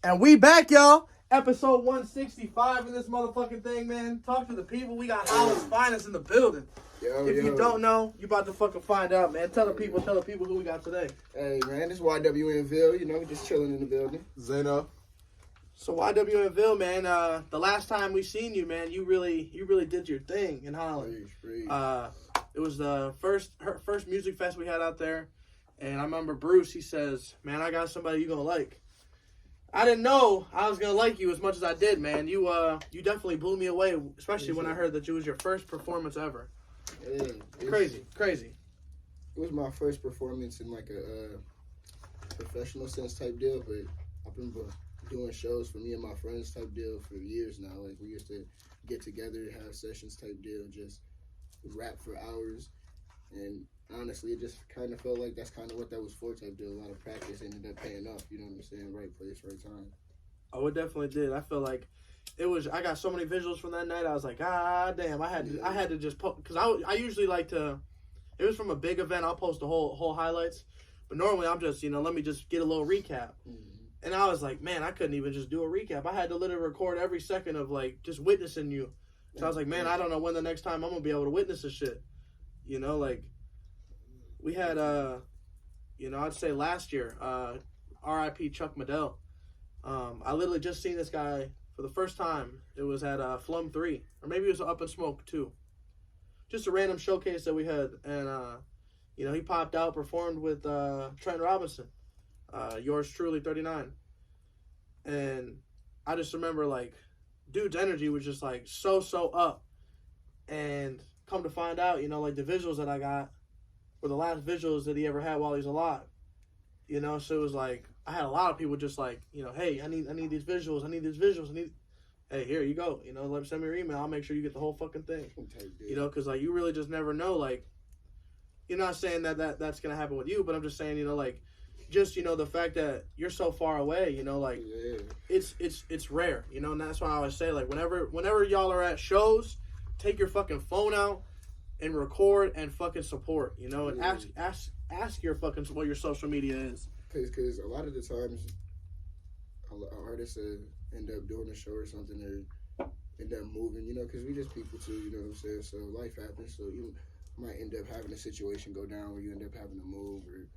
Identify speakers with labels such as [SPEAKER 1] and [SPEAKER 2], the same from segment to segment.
[SPEAKER 1] And we back, y'all. Episode 165 in this motherfucking thing, man. Talk to the people. We got Holland's finest in the building. If you don't know, you about to fucking find out, man. Tell the people who we got today.
[SPEAKER 2] Hey, man, this YwN Vil. You know, just chilling in the building.
[SPEAKER 3] Zeno.
[SPEAKER 1] So YwN Vil, man. The last time we seen you, man, you really did your thing in Holland. It was the first music fest we had out there, and I remember Bruce. He says, "Man, I got somebody you gonna like." I didn't know I was gonna like you as much as I did, man. You definitely blew me away, especially when I heard that it was your first performance ever. Crazy.
[SPEAKER 2] It was my first performance in like a professional sense type deal, but I've been doing shows for me and my friends type deal for years now. Like we used to get together, have sessions type deal, just rap for hours, and honestly, it just kind of felt like that's kind of what that was for type deal. A lot of practice ended up paying off. You know what I'm saying? Right place, right time.
[SPEAKER 1] Oh, it definitely did. I feel like it was. I got so many visuals from that night. I was like, God damn! I had to just post because I usually like to. It was from a big event. I'll post the whole highlights, but normally I'm just let me just get a little recap. And I was like, man, I couldn't even just do a recap. I had to literally record every second of like just witnessing you. So I was like, man, I don't know when the next time I'm gonna be able to witness this shit. Like. We had, I'd say last year, R.I.P. Chuck Liddell. I literally just seen this guy for the first time. It was at Flum 3, or maybe it was Up in Smoke 2. Just a random showcase that we had, and, he popped out, performed with Trent Robinson, yours truly, 39. And I just remember, like, dude's energy was just, like, so up. And come to find out, like, the visuals that I got, were the last visuals that he ever had while he's alive. So it was like I had a lot of people just like, hey, I need these visuals, hey, here you go, send me your email, I'll make sure you get the whole fucking thing. Because like you really just never know, like, you're not saying that's gonna happen with you, but I'm just saying, just the fact that you're so far away, it's rare, and that's why I always say, like, whenever y'all are at shows, take your fucking phone out and record and fucking support, and ask your fucking what your social media is.
[SPEAKER 2] Because a lot of the times, artists end up doing a show or something or end up moving, because we just people too, you know what I'm saying? So life happens, so you might end up having a situation go down where you end up having to move, or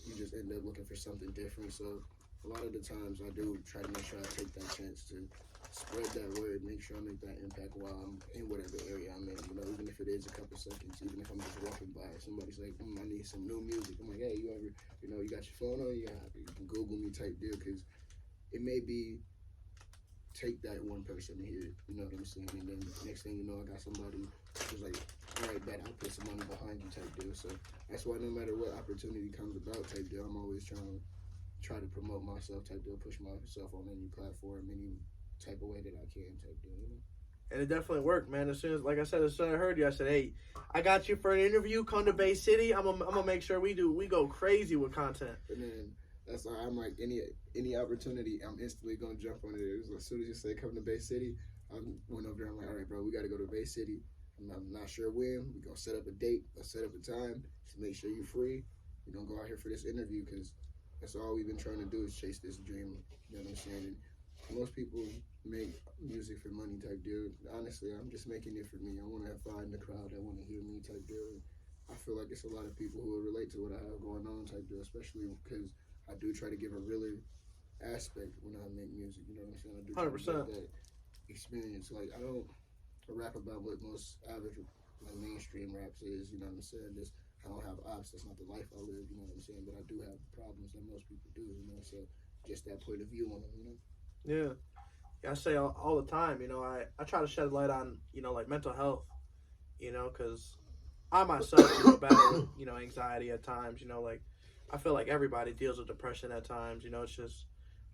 [SPEAKER 2] you just end up looking for something different. So a lot of the times I do try to make sure I take that chance to spread that word, make sure I make that impact while I'm in whatever area I'm in, even if it is a couple seconds, even if I'm just walking by, somebody's like, I need some new music. I'm like, hey, you ever, you got your phone on, you can Google me type deal, because it may be, take that one person to hear it, you know what I'm saying, and then next thing you know, I got somebody who's like, all right, bet I'll put some money behind you type deal. So that's why no matter what opportunity comes about type deal, I'm always trying to promote myself type deal, push myself on any platform, any type of way that I can type deal,
[SPEAKER 1] And it definitely worked, man. As soon as I heard you, I said, hey, I got you for an interview, come to Bay City, I'm gonna make sure we go crazy with content.
[SPEAKER 2] And then that's why I'm like, any opportunity, I'm instantly gonna jump on it. It was as soon as you say come to Bay City, I went over there, I'm like, all right, bro, we gotta go to Bay City. I'm not sure when, we're gonna set up a date, let's set up a time, just make sure you're free. We're gonna go out here for this interview, because that's all we've been trying to do is chase this dream, you know what I'm saying? And most people make music for money type deal. Honestly, I'm just making it for me. I want to find the crowd that want to hear me type deal. And I feel like it's a lot of people who will relate to what I have going on type deal, especially because I do try to give a realer aspect when I make music. You know what I'm saying? I do try
[SPEAKER 1] 100%.
[SPEAKER 2] to get that experience. Like, I don't rap about what most average, like, mainstream raps is. You know what I'm saying? I don't have ops. That's not the life I live. You know what I'm saying? But I do have problems that most people do. So just that point of view on them.
[SPEAKER 1] Yeah, I say all the time, I try to shed light on, like mental health, because I myself, battle with, anxiety at times, like I feel like everybody deals with depression at times, it's just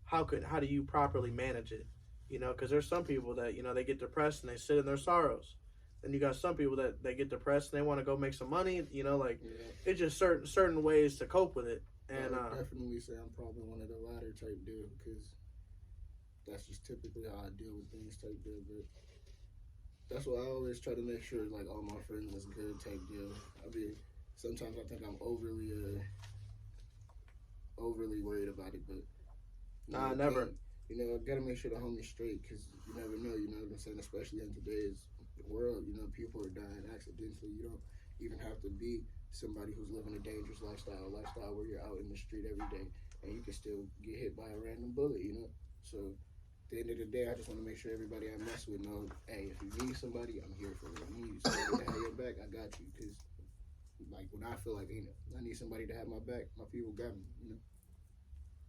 [SPEAKER 1] how do you properly manage it, because there's some people that, they get depressed and they sit in their sorrows. And you got some people that they get depressed and they want to go make some money, it's just certain ways to cope with it. And
[SPEAKER 2] I would definitely say I'm probably one of the latter type dude, because that's just typically how I deal with things type deal. But that's why I always try to make sure, like, all my friends is good type deal. Sometimes I think I'm overly worried about it, but
[SPEAKER 1] Nah, never.
[SPEAKER 2] you know, gotta make sure the homie's straight, because you never know, you know what I'm saying? Especially in today's world, you know, people are dying accidentally. You don't even have to be somebody who's living a dangerous lifestyle where you're out in the street every day and you can still get hit by a random bullet, you know? So at the end of the day, I just want to make sure everybody I mess with know, hey, if you need somebody, I'm here for you. If you need somebody to have your back, I got you. Because, like, when I feel like, you know, I need somebody to have my back, my people got me, you know?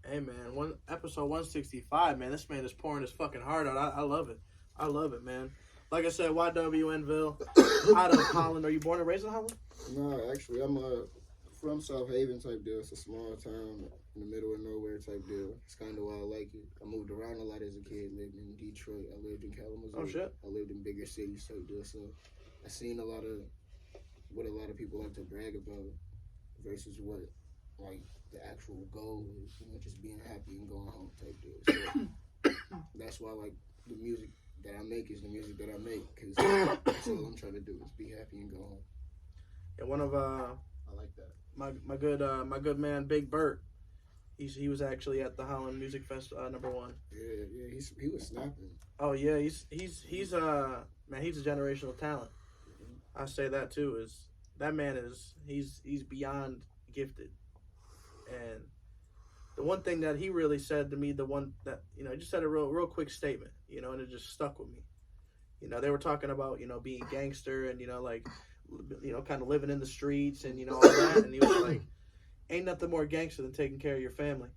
[SPEAKER 1] Hey, man, episode 165, man. This man is pouring his fucking heart out. I love it. I love it, man. Like I said, YwN Vil, out of Holland. Are you born and raised in Holland?
[SPEAKER 2] No, actually, I'm from South Haven type deal. It's a small town in the middle of nowhere type deal. It's kind of why I like it. I moved around a lot as a kid. Lived in Detroit. I lived in Kalamazoo.
[SPEAKER 1] Oh, shit.
[SPEAKER 2] I lived in bigger cities type deal. So I seen a lot of what a lot of people like to brag about versus what, like, the actual goal is. You know, just being happy and going home type deal. So that's why, like, the music that I make is the music that I make, because that's all I'm trying to do is be happy and go home.
[SPEAKER 1] And one of
[SPEAKER 2] I like that.
[SPEAKER 1] my good man Big Bert, he was actually at the Holland Music Fest #1.
[SPEAKER 2] Yeah, he was snapping.
[SPEAKER 1] Oh yeah, he's man, he's a generational talent. I say that too. Is that man he's beyond gifted, and the one thing that he really said to me, the one that, you know, he just said a real quick statement, you know, and it just stuck with me. You know, they were talking about, you know, being gangster and, you know, like, you know, kind of living in the streets and, you know, all that. And he was like, ain't nothing more gangster than taking care of your family.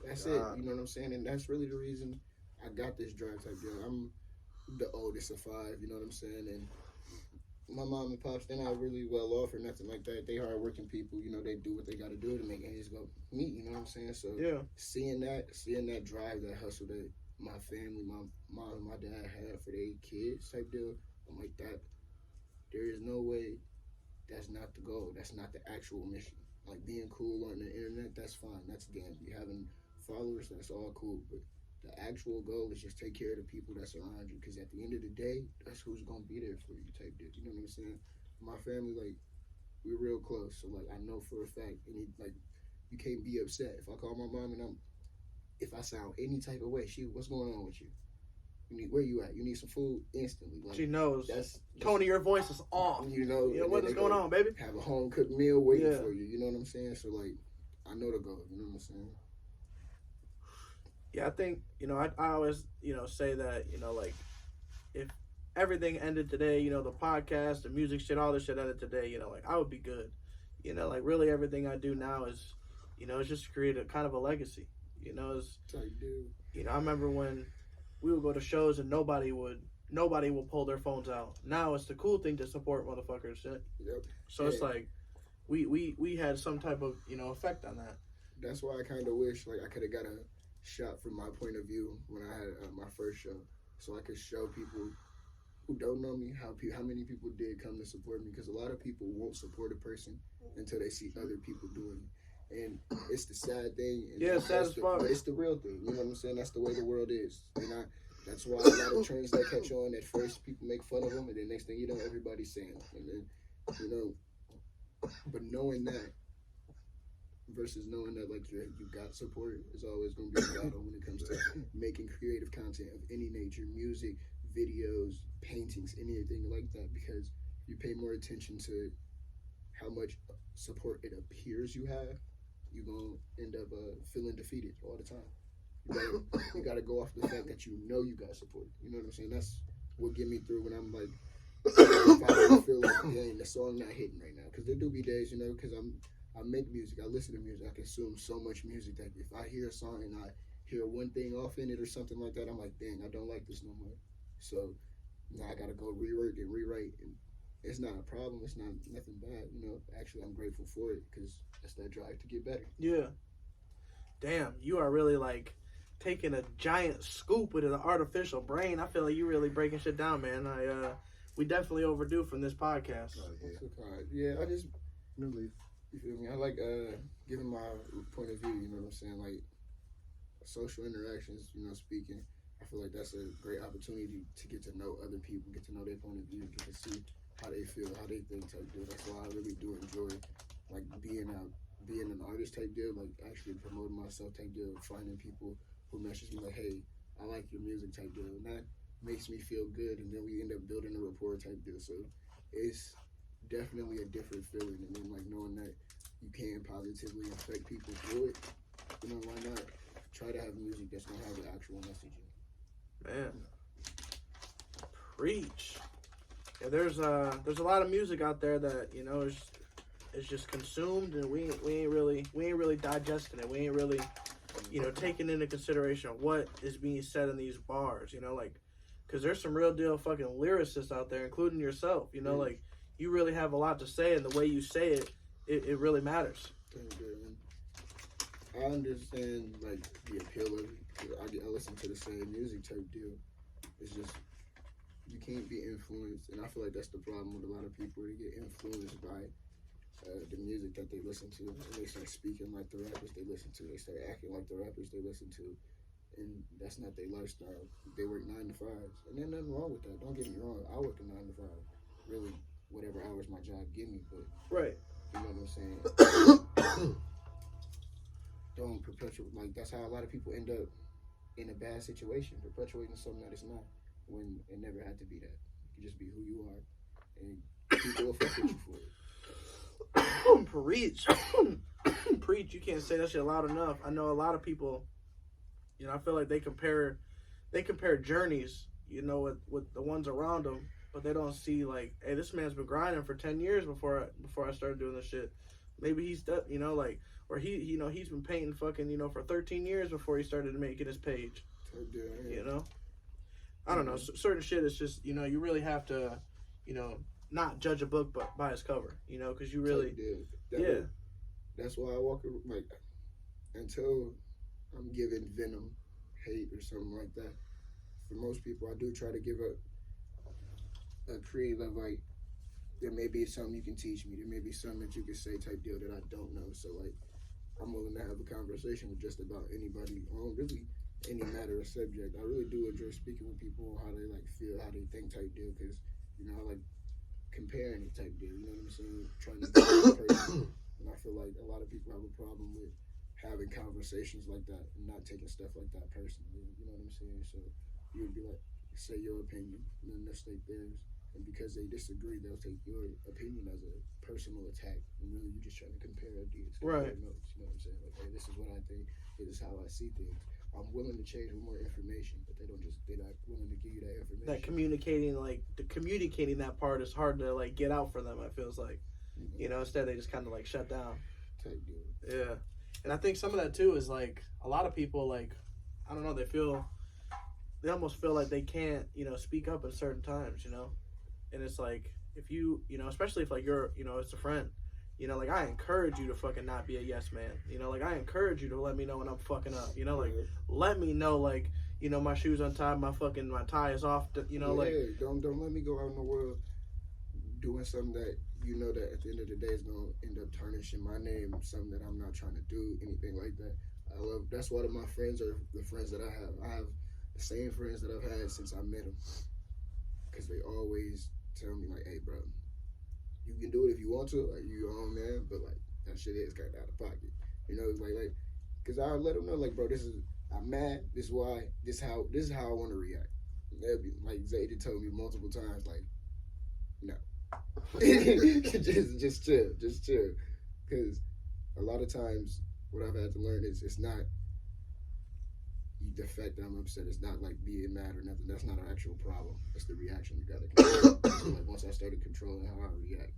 [SPEAKER 2] That's it. You know what I'm saying? And that's really the reason I got this drive type deal. I'm the oldest of 5, you know what I'm saying? And my mom and pops, they're not really well off or nothing like that. They hardworking people, you know, they do what they got to do to make ends go meet, you know what I'm saying? So
[SPEAKER 1] yeah,
[SPEAKER 2] seeing that drive, that hustle that my family, my mom and my dad had for their kids type deal, I'm like, that, there is no way that's not the goal. That's not the actual mission. Like, being cool on the internet, that's fine. That's damn. You having followers, that's all cool. But the actual goal is just take care of the people that's around you. Because at the end of the day, that's who's going to be there for you type deal. You know what I'm saying? My family, like, we're real close. So, like, I know for a fact, like, you can't be upset. If I call my mom and if I sound any type of way, what's going on with you? Where you at? You need some food instantly. Like,
[SPEAKER 1] she knows.
[SPEAKER 2] That's
[SPEAKER 1] Tony, your voice is off.
[SPEAKER 2] You know
[SPEAKER 1] what is going on, baby?
[SPEAKER 2] Have a home cooked meal waiting for you. You know what I'm saying? So, like, I know the goal. You know what I'm saying?
[SPEAKER 1] Yeah, I think, you know, I always, you know, say that, you know, like, if everything ended today, you know, the podcast, the music shit, all this shit ended today, you know, like, I would be good. You know, like, really everything I do now is, you know, it's just to create a kind of a legacy. You know, you know, I remember when we would go to shows and nobody would pull their phones out. Now it's the cool thing to support motherfuckers.
[SPEAKER 2] Yep.
[SPEAKER 1] So it's like we had some type of, you know, effect on that.
[SPEAKER 2] That's why I kind of wish, like, I could have got a shot from my point of view when I had my first show, so I could show people who don't know me how many people did come to support me, because a lot of people won't support a person until they see other people doing it. And it's the sad thing. And
[SPEAKER 1] yeah, sad as fuck.
[SPEAKER 2] But it's the real thing. You know what I'm saying? That's the way the world is. And that's why a lot of trends that catch on, at first people make fun of them, and then next thing you know, everybody's saying them. And then, you know, but knowing that versus knowing that, like, you got support is always going to be a battle when it comes to making creative content of any nature, music, videos, paintings, anything like that, because you pay more attention to how much support it appears you have, you're going to end up feeling defeated all the time. You gotta go off the fact that you know you got support. You know what I'm saying? That's what get me through when I'm like, if I feel like, dang, the song not hitting right now. Because there do be days, you know, because I make music, I listen to music, I consume so much music that if I hear a song and I hear one thing off in it or something like that, I'm like, dang, I don't like this no more. So now I gotta go rework and rewrite, and it's not a problem. It's not nothing bad, you know. Actually, I'm grateful for it, because that's that drive to get better.
[SPEAKER 1] Yeah. Damn, you are really, like, taking a giant scoop into the artificial brain. I feel like you're really breaking shit down, man. We definitely overdue from this podcast.
[SPEAKER 2] Yeah, I just really, you feel me? I like giving my point of view. You know what I'm saying? Like, social interactions. You know, speaking. I feel like that's a great opportunity to get to know other people, get to know their point of view, get to see how they feel, how they think type deal. That's why I really do enjoy, like, being an artist type deal, like, actually promoting myself type deal, finding people who messaged me like, hey, I like your music type deal. And that makes me feel good. And then we end up building a rapport type deal. So it's definitely a different feeling. And then like knowing that you can positively affect people through it, you know, why not try to have music that's going to have an actual message in it?
[SPEAKER 1] Man. Preach. Yeah, there's a lot of music out there that, you know, is just consumed, and we ain't really digesting it. We ain't really, you know, taking into consideration what is being said in these bars, you know, like, because there's some real deal fucking lyricists out there, including yourself, you know, like, you really have a lot to say, and the way you say it, it really matters.
[SPEAKER 2] I understand, like, the appeal of it. I listen to the same music type deal. It's just, you can't be influenced, and I feel like that's the problem with a lot of people. They get influenced by the music that they listen to, and they start speaking like the rappers they listen to. They start acting like the rappers they listen to, and that's not their lifestyle. They work 9 to 5s, and there's nothing wrong with that. Don't get me wrong. I work a 9 to 5, really, whatever hours my job give me. But
[SPEAKER 1] right,
[SPEAKER 2] you know what I'm saying? Don't perpetuate, like, that's how a lot of people end up in a bad situation, perpetuating something that it's not, when it never had to be that. You just be who you are, and people will fuck with you for it.
[SPEAKER 1] Preach. Preach. You can't say that shit loud enough. I know a lot of people, you know, I feel like they compare journeys, you know, with the ones around them, but they don't see, like, hey, this man's been grinding for 10 years before I started doing this shit. Maybe he's done, you know, like, or he, you know, he's been painting fucking, you know, for 13 years before he started making his page. You know? I don't know. Certain shit is just, you know, you really have to, you know, not judge a book by its cover, you know, because you really,
[SPEAKER 2] That's why I walk, like, until I'm giving venom, hate, or something like that. For most people, I do try to give a creed of, like, there may be something you can teach me. There may be something that you can say type deal that I don't know. So, like, I'm willing to have a conversation with just about anybody on really any matter or subject. I really do enjoy speaking with people, how they, like, feel, how they think type deal, because, you know, I like comparing it type deal, you know what I'm saying? Trying to be a person. And I feel like a lot of people have a problem with having conversations like that and not taking stuff like that personally. You know what I'm saying? So you would be like, say your opinion, and then they'll state theirs. And because they disagree, they'll take your opinion as a personal attack. And really, you're just trying to compare ideas.
[SPEAKER 1] Right.
[SPEAKER 2] Notes, you know what I'm saying? Like, hey, this is what I think. This is how I see things. I'm willing to change with more information, but they're not willing to give you that information.
[SPEAKER 1] That communicating that part is hard to, like, get out for them, it feels like. Mm-hmm. You know, instead they just kind of, like, shut down.
[SPEAKER 2] Type deal.
[SPEAKER 1] Yeah. And I think some of that, too, is, like, a lot of people, like, I don't know, they almost feel like they can't, you know, speak up at certain times, you know? And it's like, if you, you know, especially if, like, you're, you know, it's a friend, you know, like, I encourage you to fucking not be a yes man. You know, like, I encourage you to let me know when I'm fucking up. You know, like, let me know, like, you know, my shoe's untied, my tie is off, you know, like.
[SPEAKER 2] Don't let me go out in the world doing something that you know that at the end of the day is going to end up tarnishing my name, something that I'm not trying to do, anything like that. That's one of my friends are the friends that I have. I have the same friends that I've had since I met them. Because they always tell me, like, hey, bro, you can do it if you want to, like, you your own man, but, like, that shit is kind of out of pocket. You know, like, because I let them know, like, bro, I'm mad, this is why, this is how I want to react. They'll be, like, Zayden told me multiple times, like, no. just chill. Because a lot of times, what I've had to learn is it's not the fact that I'm upset. It's not like being mad or nothing. That's not an actual problem. It's the reaction you gotta control. So, like, once I started controlling how I react,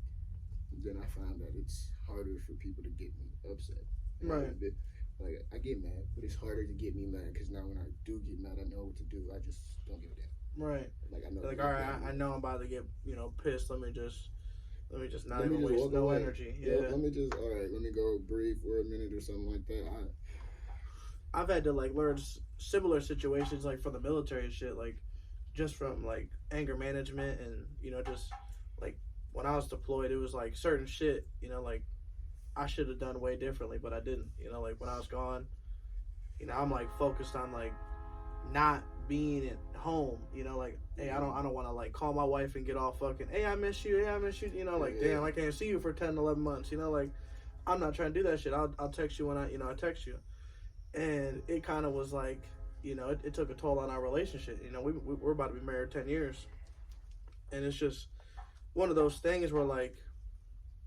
[SPEAKER 2] then I found that it's harder for people to get me upset. And
[SPEAKER 1] right.
[SPEAKER 2] Like, I get mad, but it's harder to get me mad because now when I do get mad, I know what to do. I just don't give a damn.
[SPEAKER 1] Right.
[SPEAKER 2] Like, I know.
[SPEAKER 1] Like, all right, I know I'm about to get, you know, pissed. Let me just not even waste no energy. Yeah.
[SPEAKER 2] Let me go breathe for a minute or something like that.
[SPEAKER 1] I've had to, like, learn similar situations, like, from the military and shit, like, just from, like, anger management and, you know, just, like, when I was deployed, it was, like, certain shit, you know, like, I should have done way differently, but I didn't, you know, like, when I was gone, you know, I'm, like, focused on, like, not being at home, you know, like, hey, I don't want to, like, call my wife and get all fucking, hey, I miss you, you know, like, damn, I can't see you for 10, 11 months, you know, like, I'm not trying to do that shit. I'll text you when I text you. and it kind of was like, it took a toll on our relationship. We're about to be married 10 years, and it's just one of those things where like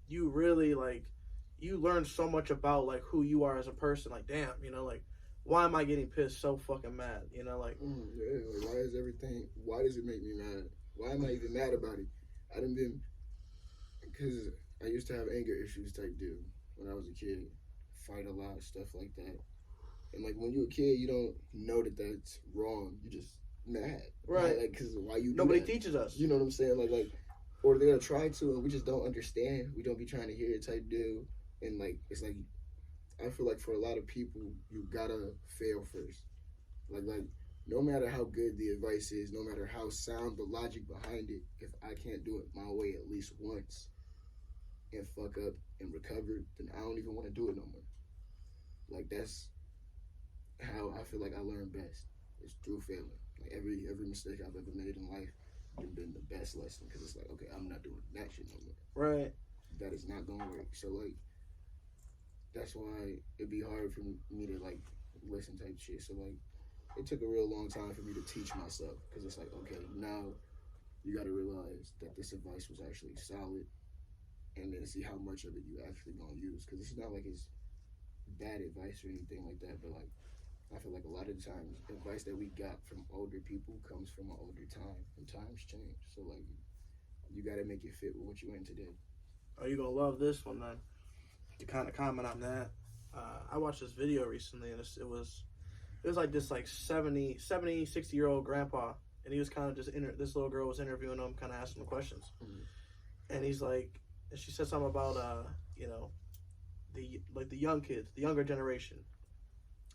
[SPEAKER 1] you really like you learn so much about like who you are as a person. Like, damn, like why am I getting pissed so fucking mad? Like
[SPEAKER 2] yeah, like why is everything? Why does it make me mad? Why am I even mad about it? I done been because I used to have anger issues type deal when I was a kid, fight a lot, stuff like that. And like when you're a kid, you don't know that that's wrong. You just mad,
[SPEAKER 1] right?
[SPEAKER 2] Like, cause why you?
[SPEAKER 1] Nobody
[SPEAKER 2] do that?
[SPEAKER 1] teaches us.
[SPEAKER 2] You know what I'm saying? Like, or they're gonna try to, and we just don't understand. We don't be trying to hear it type deal. And like, it's like, I feel like for a lot of people, you gotta fail first. Like, no matter how good the advice is, no matter how sound the logic behind it, if I can't do it my way at least once and fuck up and recover, then I don't even want to do it no more. Like that's how I feel like I learn best. It's through failing. Like every mistake I've ever made in life has been the best lesson because it's like, okay, I'm not doing that shit no more.
[SPEAKER 1] Right.
[SPEAKER 2] That is not gonna work. So like, that's why it'd be hard for me to like listen type shit. So like, it took a real long time for me to teach myself because it's like, okay, now you got to realize that this advice was actually solid, and then see how much of it you actually gonna use. Because it's not like it's bad advice or anything like that, but like I feel like a lot of the times advice that we got from older people comes from an older time, and times change. So like you got to make it fit with what you in today.
[SPEAKER 1] Oh, you gonna love this one then. To kind of comment on that, I watched this video recently, and it was like this like 70, 60-year-old grandpa, and he was kind of just this little girl was interviewing him, kind of asking him questions, and he's like, and she said something about the young kids, the younger generation.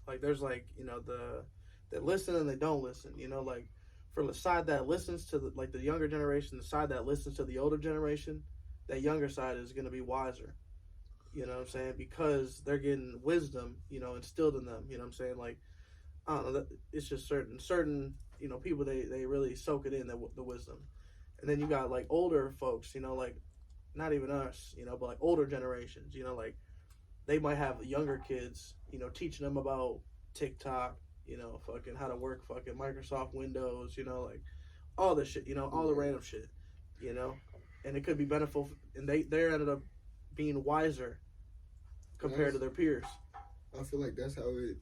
[SPEAKER 1] Like there's like that listen and they don't listen. Like for the side that listens to the younger generation, the side that listens to the older generation, that younger side is gonna be wiser. You know what I'm saying? Because they're getting wisdom, instilled in them. You know what I'm saying? Like I don't know. It's just certain people they really soak it in the wisdom, and then you got like older folks, like not even us, but like older generations, like they might have younger kids, teaching them about TikTok, fucking how to work fucking Microsoft Windows, like all this shit, all the random shit, and it could be beneficial, and they ended up being wiser compared to their peers.
[SPEAKER 2] I feel like that's how it.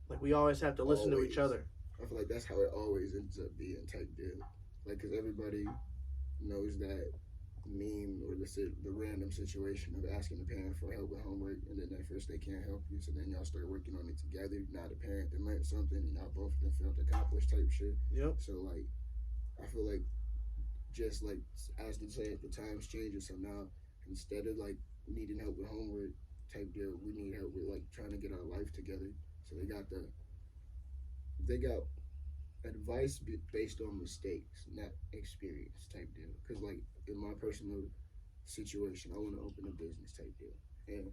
[SPEAKER 1] Like we always have to listen to each other.
[SPEAKER 2] I feel like that's how it always ends up being type deal. Like, cause everybody knows that meme or the random situation of asking the parent for help with homework, and then at first they can't help you, so then y'all start working on it together. Now the parent then learned something, and y'all both then felt accomplished type shit.
[SPEAKER 1] Yep.
[SPEAKER 2] So like, I feel like just like as they say, the times changes. So now instead of like needing help with homework type deal, we need help with like trying to get our life together. So they got advice based on mistakes, not experience type deal. Because like in my personal situation, I want to open a business type deal, and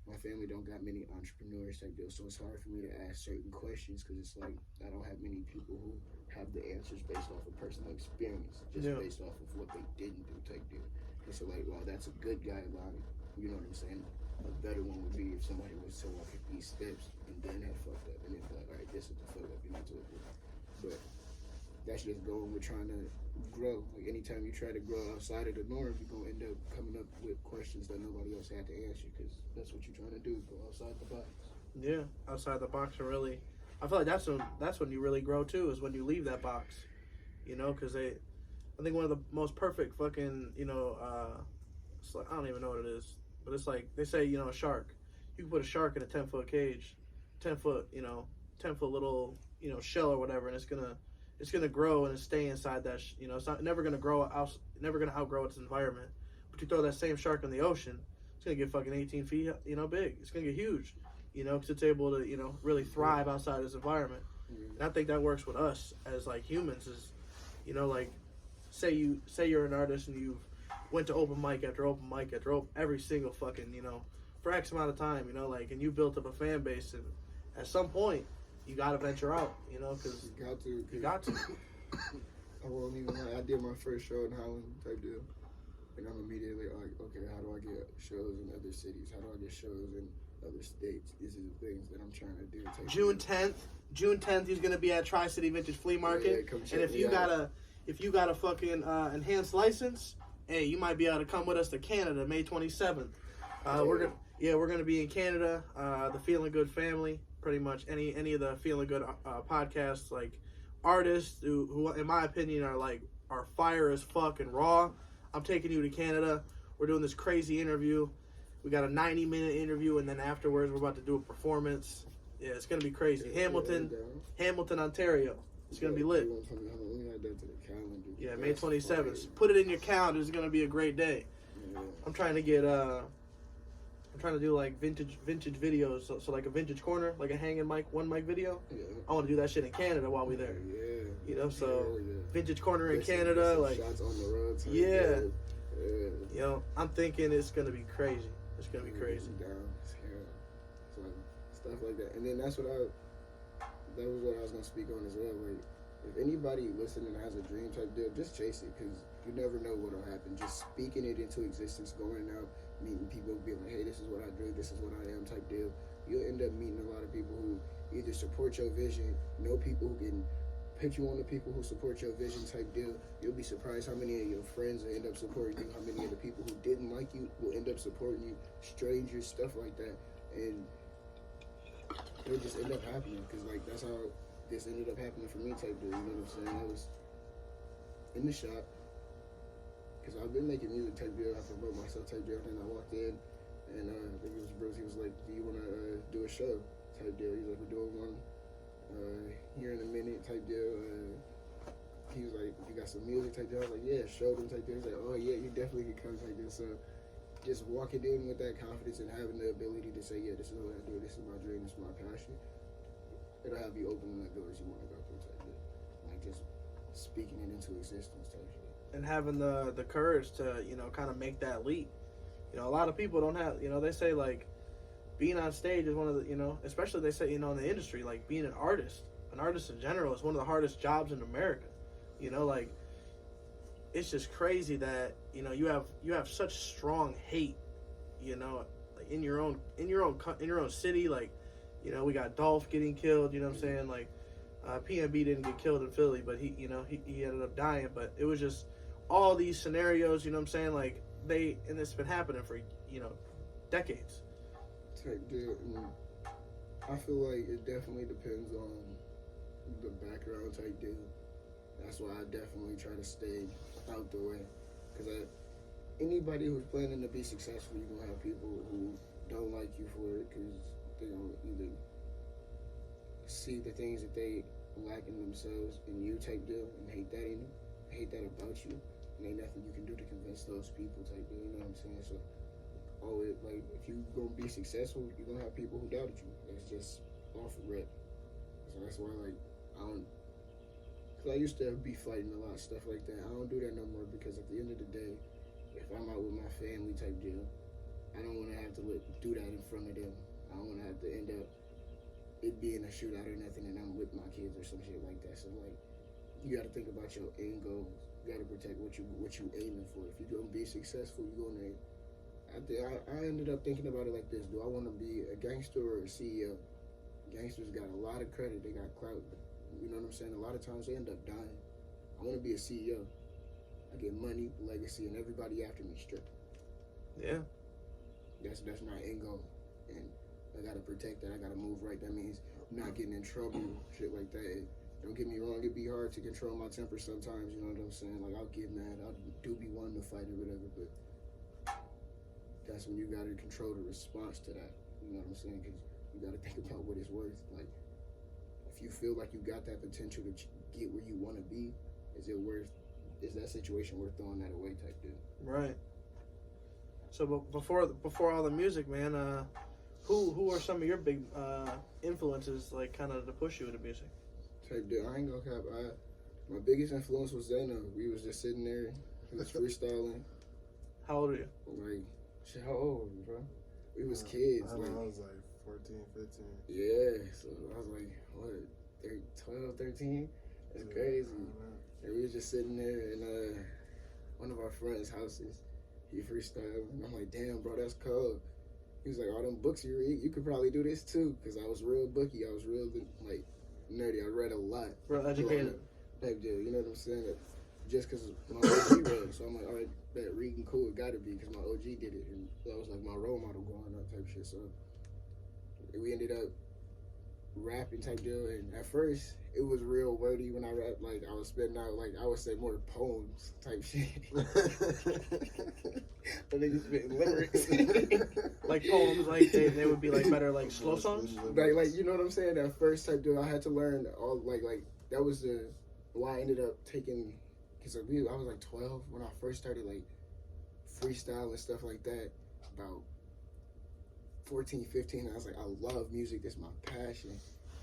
[SPEAKER 2] my family don't got many entrepreneurs type deal, so it's hard for me to ask certain questions because it's like I don't have many people who have the answers based off of personal experience, just based off of what they didn't do type deal. And so like, well, that's a good guideline. You know what I'm saying? A better one would be if somebody was to walk these steps and then had fucked up, and then be like, all right, this is the fuck up you need to do. But that's just going with trying to grow. Like anytime you try to grow outside of the norm, you're gonna end up coming up with questions that nobody else had to answer because that's what you're trying to do, go outside the box.
[SPEAKER 1] Yeah, outside the box, and really, I feel like that's when you really grow too, is when you leave that box, because I think one of the most perfect fucking, it's like, I don't even know what it is, but it's like they say, a shark. You can put a shark in a 10-foot cage, 10-foot, 10-foot little, shell or whatever, and it's gonna grow and stay inside that. It's never gonna grow out, never gonna outgrow its environment. But you throw that same shark in the ocean, it's gonna get fucking 18 feet, big. It's gonna get huge, because it's able to, really thrive outside its environment. And I think that works with us as like humans. Is, like, say you're an artist and you've went to open mic after open mic after every single fucking, for X amount of time, like, and you built up a fan base, and at some point you gotta venture out, because you got to.
[SPEAKER 2] I won't even lie. I did my first show in Holland type deal, and I'm immediately like, okay, how do I get shows in other cities? How do I get shows in other states. These are the things that I'm trying to do.
[SPEAKER 1] June 10th, he's gonna be at Tri-City Vintage Flea Market.
[SPEAKER 2] Come check
[SPEAKER 1] and if
[SPEAKER 2] me
[SPEAKER 1] you
[SPEAKER 2] out.
[SPEAKER 1] got a fucking enhanced license, hey, you might be able to come with us to Canada May 27th. We're gonna be in Canada. The Feeling Good family, pretty much any of the Feeling Good podcasts, like artists who in my opinion are fire as fuck and raw. I'm taking you to Canada. We're doing this crazy interview. We got a 90-minute interview, and then afterwards we're about to do a performance. Yeah, it's gonna be crazy. Hamilton, Ontario. It's gonna be lit. Yeah, May 27th. Put it in your calendar. It's gonna be a great day.
[SPEAKER 2] Yeah.
[SPEAKER 1] I'm trying to do like vintage videos, so like a vintage corner, like a hanging mic, one mic video.
[SPEAKER 2] Yeah.
[SPEAKER 1] I want to do that shit in Canada while we're there.
[SPEAKER 2] Yeah.
[SPEAKER 1] You know, so
[SPEAKER 2] yeah.
[SPEAKER 1] vintage corner in Canada,
[SPEAKER 2] some
[SPEAKER 1] like
[SPEAKER 2] shots on the road.
[SPEAKER 1] yeah. You know, I'm thinking it's gonna be crazy. It's gonna be crazy.
[SPEAKER 2] So stuff like that, and then that was what I was gonna speak on as well. Like, if anybody listening has a dream type deal, just chase it, because you never know what'll happen. Just speaking it into existence, going out, meeting people, being like, hey, this is what I do, this is what I am type deal. You'll end up meeting a lot of people who either support your vision, know people who can put you on the people who support your vision type deal. You'll be surprised how many of your friends will end up supporting you, how many of the people who didn't like you will end up supporting you, strangers, stuff like that. And it'll just end up happening, because like that's how this ended up happening for me type deal. You know what I'm saying? I was in the shop, because I've been making music type deal, I promote myself type deal. Then I walked in, and I think it was Bruce. He was like, "Do you want to do a show type deal?" He's like, "We're doing one here in a minute type deal." He was like, "You got some music type deal?" I was like, "Yeah." Showed him type deal. He's like, "Oh yeah, you definitely can come type deal." So just walking in with that confidence and having the ability to say, "Yeah, this is what I do. This is my dream. This is my passion." It'll have you opening the doors you want to go through type deal. Like just speaking it into existence type shit.
[SPEAKER 1] And having the courage to, you know, kind of make that leap. You know, a lot of people don't have, you know, they say like being on stage is one of the, you know, especially they say, you know, in the industry, like being an artist in general is one of the hardest jobs in America. You know, like it's just crazy that, you know, you have such strong hate, you know, like in your own city. Like, you know, we got Dolph getting killed, you know what I'm saying? Like PNB didn't get killed in Philly, but he ended up dying. But it was just all these scenarios, you know what I'm saying? Like and it's been happening for, you know, decades.
[SPEAKER 2] Type deal. I feel like it definitely depends on the background type deal. That's why I definitely try to stay out the way. Because anybody who's planning to be successful, you're going to have people who don't like you for it, because they don't either see the things that they lack in themselves in you type deal and hate that in you, hate that about you, and ain't nothing you can do to convince those people type deal, you know what I'm saying? So always, like, if you gonna be successful, you're gonna have people who doubted you. That's just off the rip. So that's why, like, because I used to be fighting a lot of stuff like that. I don't do that no more, because at the end of the day, if I'm out with my family type deal, I don't want to have to do that in front of them. I don't want to have to end up it being a shootout or nothing, and I'm with my kids or some shit like that. So like, you got to think about your end goals. You got to protect what you aiming for. If you're gonna be successful, you're gonna. I ended up thinking about it like this: do I want to be a gangster or a CEO? Gangsters got a lot of credit. They got clout. You know what I'm saying? A lot of times they end up dying. I want to be a CEO. I get money, legacy, and everybody after me straight.
[SPEAKER 1] Yeah.
[SPEAKER 2] That's my end goal, and I gotta protect that. I gotta move right. That means not getting in trouble, shit like that. Don't get me wrong, it'd be hard to control my temper sometimes, you know what I'm saying? Like, I'll get mad, I do be wanting to fight or whatever, but that's when you gotta control the response to that, you know what I'm saying? Because you gotta think about what it's worth. Like, if you feel like you got that potential to get where you wanna be, is that situation worth throwing that away type deal?
[SPEAKER 1] Right. So before all the music, man, who are some of your big influences, like, kind of to push you into music?
[SPEAKER 2] Type deal. I ain't gonna cap. My biggest influence was Zeno. We was just sitting there, he was freestyling.
[SPEAKER 1] How old are you?
[SPEAKER 2] Like, shit, how old were you, bro? We was kids.
[SPEAKER 3] I was like 14, 15.
[SPEAKER 2] Yeah, so I was like, what, 12, 13? That's crazy. And we was just sitting there in one of our friends' houses. He freestyled, and I'm like, damn, bro, that's cold. He was like, all them books you read, you could probably do this too. Because I was real booky. I was real, like, nerdy. I read a lot.
[SPEAKER 1] Real educated.
[SPEAKER 2] Type deal. You know what I'm saying? Just because my OG read. So I'm like, all right, that reading cool. It got to be because my OG did it. And that was like my role model growing up type shit. So we ended up rapping type deal. And at first, it was real wordy when I rap. Like, I was spitting out, like, I would say more poems type shit. But niggas spitting lyrics.
[SPEAKER 1] Like poems, like they would be like better like slow songs.
[SPEAKER 2] Like you know what I'm saying? That first type deal, I had to learn all like that was the why I ended up taking because I was like 12 when I first started like freestyle and stuff like that. About 14, 15, I was like, I love music. That's my passion.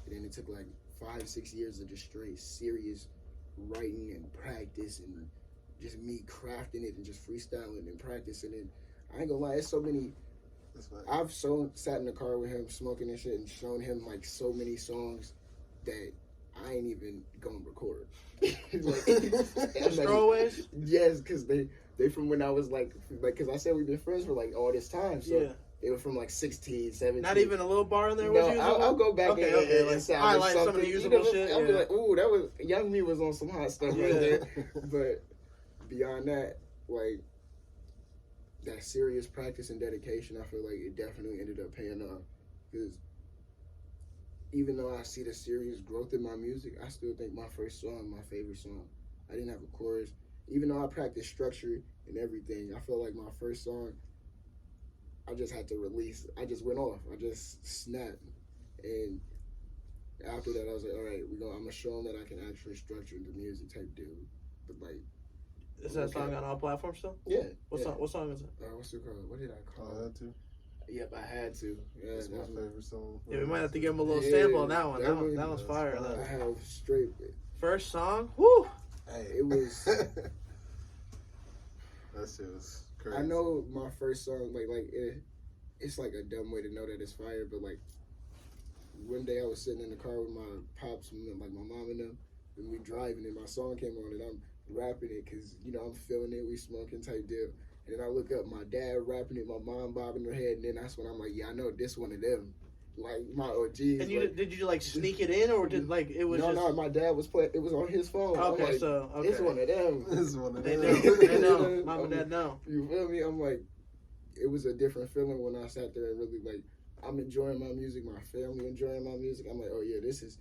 [SPEAKER 2] And then it took like 5-6 years of just straight serious writing and practice and just me crafting it and just freestyling and practicing it. I ain't gonna lie, it's so many. I've sat in the car with him smoking and shit and shown him like so many songs that I ain't even gonna record. Like,
[SPEAKER 1] throwaways?
[SPEAKER 2] Yes, because they from when I was like because I said we've been friends for like all this time. So
[SPEAKER 1] yeah.
[SPEAKER 2] They were from like 16, 17.
[SPEAKER 1] Not even a little bar in there?
[SPEAKER 2] No, I'll go back and
[SPEAKER 1] highlight some of the usable shit.
[SPEAKER 2] I'll be like, ooh, that was, Young Me was on some hot stuff right there. But beyond that, like, that serious practice and dedication, I feel like it definitely ended up paying off. Because even though I see the serious growth in my music, I still think my first song, my favorite song. I didn't have a chorus. Even though I practiced structure and everything, I feel like my first song, I just had to release. I just went off. I just snapped. And after that, I was like, all right, I'm going to show them that I can actually structure the music type deal. But, like...
[SPEAKER 1] Is that song on all platforms still?
[SPEAKER 2] Yeah.
[SPEAKER 1] What song is it?
[SPEAKER 2] What's it called? What did I call it?
[SPEAKER 3] I had to.
[SPEAKER 2] Yep, I had to. Yeah,
[SPEAKER 3] That's my favorite song.
[SPEAKER 1] Yeah, we might have to give him a little sample on that one. That one's fire.
[SPEAKER 2] I have straight...
[SPEAKER 1] First song? Woo!
[SPEAKER 2] Hey, it was...
[SPEAKER 3] That shit was crazy.
[SPEAKER 2] I know my first song, it's like a dumb way to know that it's fire, but like one day I was sitting in the car with my pops and like my mom and them, and we driving, and my song came on, and I'm rapping it because I'm feeling it, we smoking type deal, and then I look up, my dad rapping it, my mom bobbing her head, and then that's when I'm like, yeah, I know this one of them, like my OGs. And
[SPEAKER 1] did you like sneak it in, or did like it was? No,
[SPEAKER 2] my dad was playing. It was on his phone.
[SPEAKER 1] Okay,
[SPEAKER 2] like,
[SPEAKER 1] okay.
[SPEAKER 2] It's one of them.
[SPEAKER 3] It's one of them.
[SPEAKER 1] They know. Mom and dad know.
[SPEAKER 2] You feel me? I'm like, it was a different feeling when I sat there and really like, I'm enjoying my music, my family enjoying my music. I'm like, oh yeah, this is.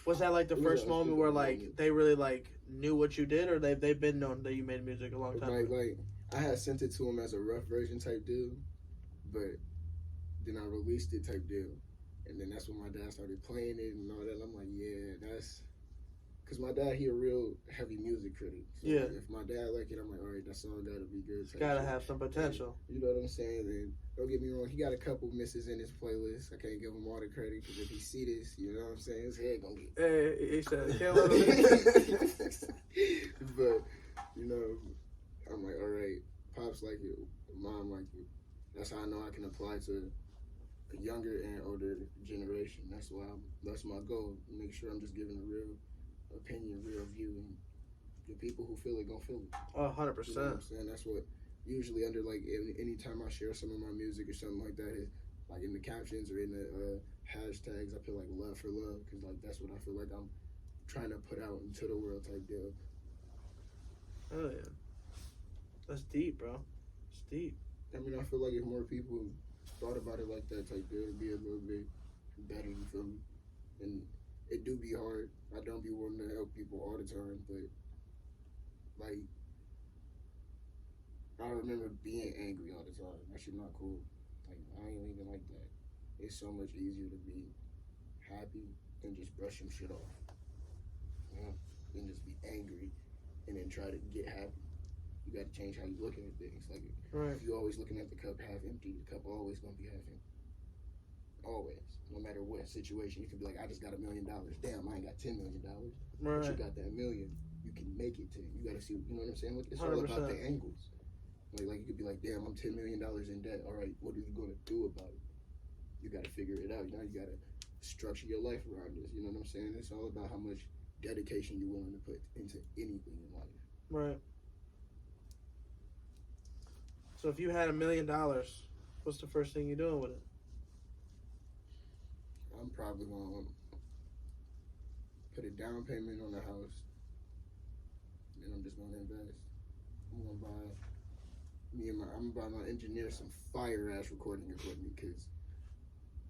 [SPEAKER 1] Was that like the first moment where like they really like knew what you did, or they've been known that you made music a long time?
[SPEAKER 2] Like I had sent it to them as a rough version type deal, but then I released it type deal, and then that's when my dad started playing it and all that. I'm like, yeah, that's because my dad, he a real heavy music critic. So
[SPEAKER 1] yeah.
[SPEAKER 2] Like, if my dad like it, I'm like, all right, that song gotta be good.
[SPEAKER 1] It's gotta have some potential.
[SPEAKER 2] You know what I'm saying? And don't get me wrong, he got a couple misses in his playlist. I can't give him all the credit because if he see this, you know what I'm saying, his head gonna get.
[SPEAKER 1] Hey, he said, can't let him.
[SPEAKER 2] But I'm like, all right, pops like it, mom like it. That's how I know I can apply to a younger and older generation. That's my goal. Make sure I'm just giving a real opinion, real view, and the people who feel it gonna feel it.
[SPEAKER 1] 100%.
[SPEAKER 2] You know what I'm saying? That's what usually under like anytime I share some of my music or something like that, is like in the captions or in the hashtags, I put like love for love, because like that's what I feel like I'm trying to put out into the world type deal.
[SPEAKER 1] Oh yeah, that's deep, bro. It's deep.
[SPEAKER 2] I mean, I feel like if more people thought about it like that type deal, it'd be a little bit better, you feel me? And it do be hard. I don't be wanting to help people all the time, but like, I remember being angry all the time. That shit not cool. Like, I ain't even like that. It's so much easier to be happy than just brush some shit off. Than just be angry and then try to get happy. You got to change how you looking at things. Like, if you're always looking at the cup half empty, the cup always gonna be half empty. Always, no matter what situation, you can be like, I just got $1 million. Damn, I ain't got $10 million.
[SPEAKER 1] Right.
[SPEAKER 2] But you got that million. You can make it to. You got to see. You know what I'm saying? Look, it's
[SPEAKER 1] 100%.
[SPEAKER 2] all about the angles. Like you could be like, damn, I'm $10 million in debt. All right, what are you gonna do about it? You got to figure it out. You know, you got to structure your life around this. You know what I'm saying? It's all about how much dedication you're willing to put into anything in life.
[SPEAKER 1] Right. So if you had $1 million, what's the first thing you're doing with it?
[SPEAKER 2] I'm probably gonna put a down payment on the house, and I'm just gonna invest. I'm gonna buy I'm gonna buy my engineer some fire ass recording equipment because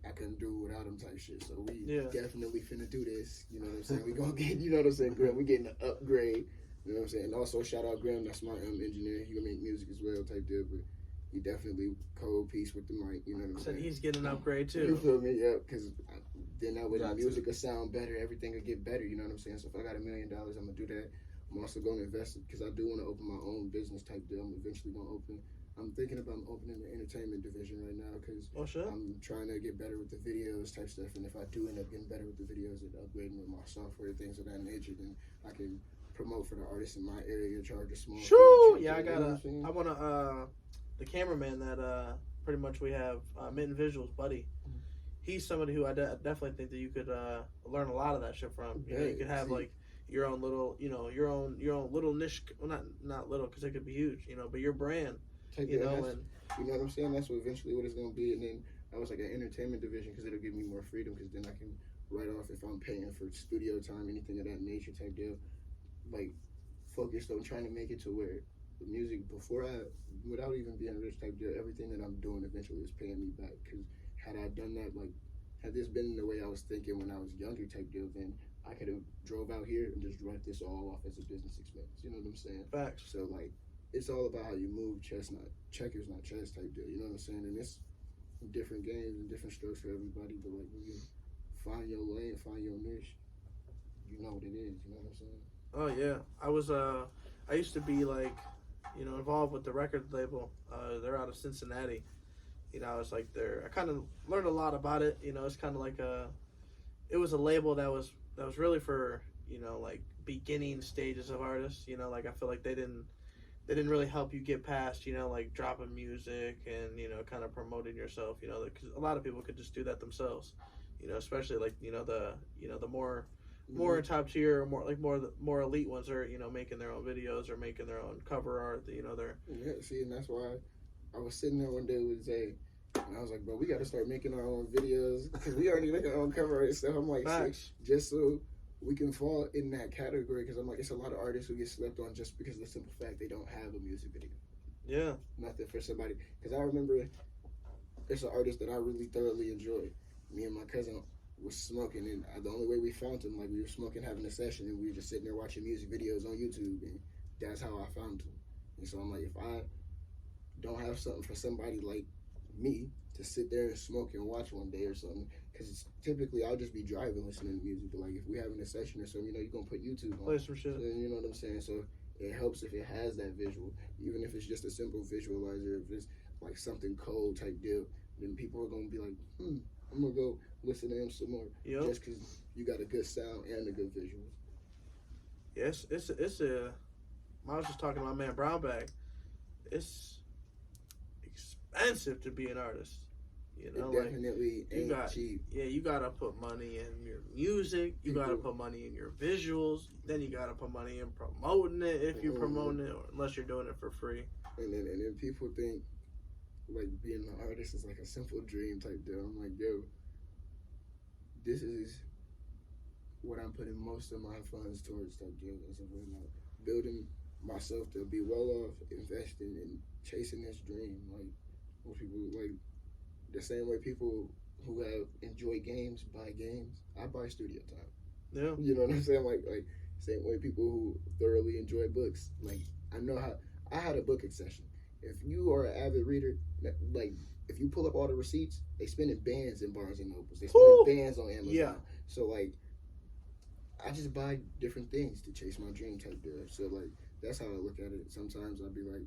[SPEAKER 2] I couldn't do it without him type shit. So we definitely finna do this. You know what I'm saying? We gonna get, you know what I'm saying, Graham? We getting an upgrade. You know what I'm saying? And also shout out Graham, that's my engineer. He gonna make music as well type deal, but he definitely co-piece with the mic. You know what I'm saying?
[SPEAKER 1] So he's getting an upgrade too.
[SPEAKER 2] You feel me? Yeah, because then that way the music will sound better. Everything will get better. You know what I'm saying? So if I got $1 million, I'm gonna do that. I'm also gonna invest it because I do want to open my own business type deal. I'm eventually gonna open. I'm thinking about opening the entertainment division right now because I'm trying to get better with the videos type stuff. And if I do end up getting better with the videos and upgrading with my software, things of that nature, then I can promote for the artists in my area, charge a small
[SPEAKER 1] fee. Yeah, I want to, the cameraman that pretty much we have, YwN Visuals, buddy. He's somebody who I definitely think that you could learn a lot of that shit from. You know, you could have like your own little, you know, your own little niche. Well, not little because it could be huge, you know, but your brand. You know,
[SPEAKER 2] and you know what I'm saying? That's what eventually what it's gonna be. And then I was like an entertainment division because it'll give me more freedom because then I can write off if I'm paying for studio time, anything of that nature type deal. Like focused on trying to make it to where the music without even being rich type deal, everything that I'm doing eventually is paying me back. Because had I done that, like had this been the way I was thinking when I was younger type deal, then I could have drove out here and just write this all off as a business expense. You know what I'm saying?
[SPEAKER 1] Facts.
[SPEAKER 2] So like. It's all about how you move, checkers, not chess type deal. You know what I'm saying? And it's different games and different strokes for everybody. But like when you find your lane, find your niche, you know what it is. You know what I'm saying?
[SPEAKER 1] Oh yeah, I used to be like, you know, involved with the record label. They're out of Cincinnati. You know, I was like there. I kind of learned a lot about it. You know, it's kind of like it was a label that was really for, you know, like beginning stages of artists. You know, like I feel like they didn't really help you get past, you know, like dropping music and, you know, kind of promoting yourself, you know, because a lot of people could just do that themselves, you know, especially like, you know, the more top tier, more elite ones are, you know, making their own videos or making their own cover art, you know,
[SPEAKER 2] see, and that's why I was sitting there one day with Zay, and I was like, bro, we got to start making our own videos because we already make our own cover art. So I'm like, just so we can fall in that category because I'm like, it's a lot of artists who get slept on just because of the simple fact they don't have a music video.
[SPEAKER 1] Yeah.
[SPEAKER 2] Nothing for somebody. Because I remember it's an artist that I really thoroughly enjoyed. Me and my cousin was smoking, and the only way we found him, like we were smoking, having a session, and we were just sitting there watching music videos on YouTube, and that's how I found him. And so I'm like, if I don't have something for somebody like me to sit there and smoke and watch one day or something, because typically I'll just be driving listening to music, but like if we having a session or something, you know, you're gonna put YouTube on.
[SPEAKER 1] Play some shit.
[SPEAKER 2] So, you know what I'm saying? So it helps if it has that visual, even if it's just a simple visualizer, if it's like something cold type deal, then people are gonna be like, I'm gonna go listen to him some more.
[SPEAKER 1] Yep.
[SPEAKER 2] Just because you got a good sound and a good visual.
[SPEAKER 1] Yes, I was just talking to my man Brownback. It's expensive to be an artist. You know,
[SPEAKER 2] it definitely
[SPEAKER 1] like,
[SPEAKER 2] ain't cheap.
[SPEAKER 1] Yeah, you gotta put money in your music. You gotta put money in your visuals. Then you gotta put money in promoting it if you're promoting it, or unless you're doing it for free.
[SPEAKER 2] And then people think like being an artist is like a simple dream type deal. I'm like, yo, this is what I'm putting most of my funds towards type deal. As of right now, building myself to be well off, investing and chasing this dream. Like most people like. The same way people who have enjoy games buy games, I buy studio time.
[SPEAKER 1] Yeah.
[SPEAKER 2] You know what I'm saying? Like same way people who thoroughly enjoy books. Like I know how I had a book session. If you are an avid reader, like if you pull up all the receipts, they spending bands in Barnes and Nobles. They spending bands on Amazon. Yeah. So like I just buy different things to chase my dream type deal. So like that's how I look at it. Sometimes I'll be like,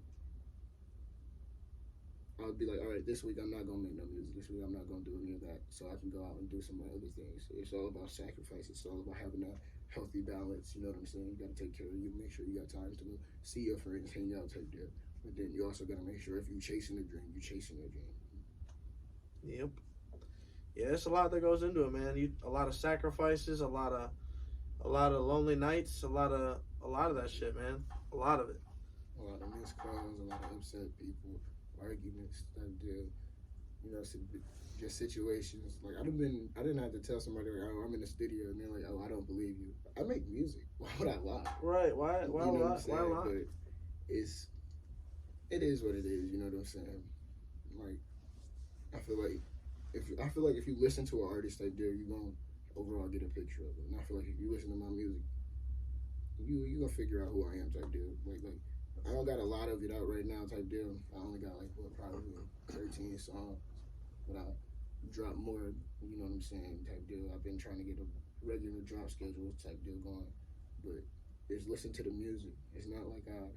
[SPEAKER 2] all right, this week I'm not going to make no music. This week I'm not going to do any of that. So I can go out and do some other things. It's all about sacrifice. It's all about having a healthy balance. You know what I'm saying? You got to take care of you. Make sure you got time to see your friends, hang out, take care. But then you also got to make sure if you're chasing a dream, you're chasing your dream.
[SPEAKER 1] Yep. Yeah, it's a lot that goes into it, man. A lot of sacrifices, a lot of lonely nights, a lot of that shit, man. A lot of it.
[SPEAKER 2] A lot of missed calls, a lot of upset people. A arguments type deal. You know, just situations. Like I didn't have to tell somebody like, oh, I'm in the studio, and they're like, oh, I don't believe you. I make music. Why would I lie?
[SPEAKER 1] Right? Why?
[SPEAKER 2] You
[SPEAKER 1] Why
[SPEAKER 2] know what
[SPEAKER 1] lie?
[SPEAKER 2] I'm saying?
[SPEAKER 1] Why lie?
[SPEAKER 2] But it is what it is. You know what I'm saying? Like I feel like if you listen to an artist like there, you gonna overall get a picture of it. And I feel like if you listen to my music, you gonna figure out who I am type deal. Like I don't got a lot of it out right now type deal. I only got like probably 13 songs, but I drop more. You know what I'm saying? Type deal. I've been trying to get a regular drop schedule type deal going, but it's listen to the music. It's not like I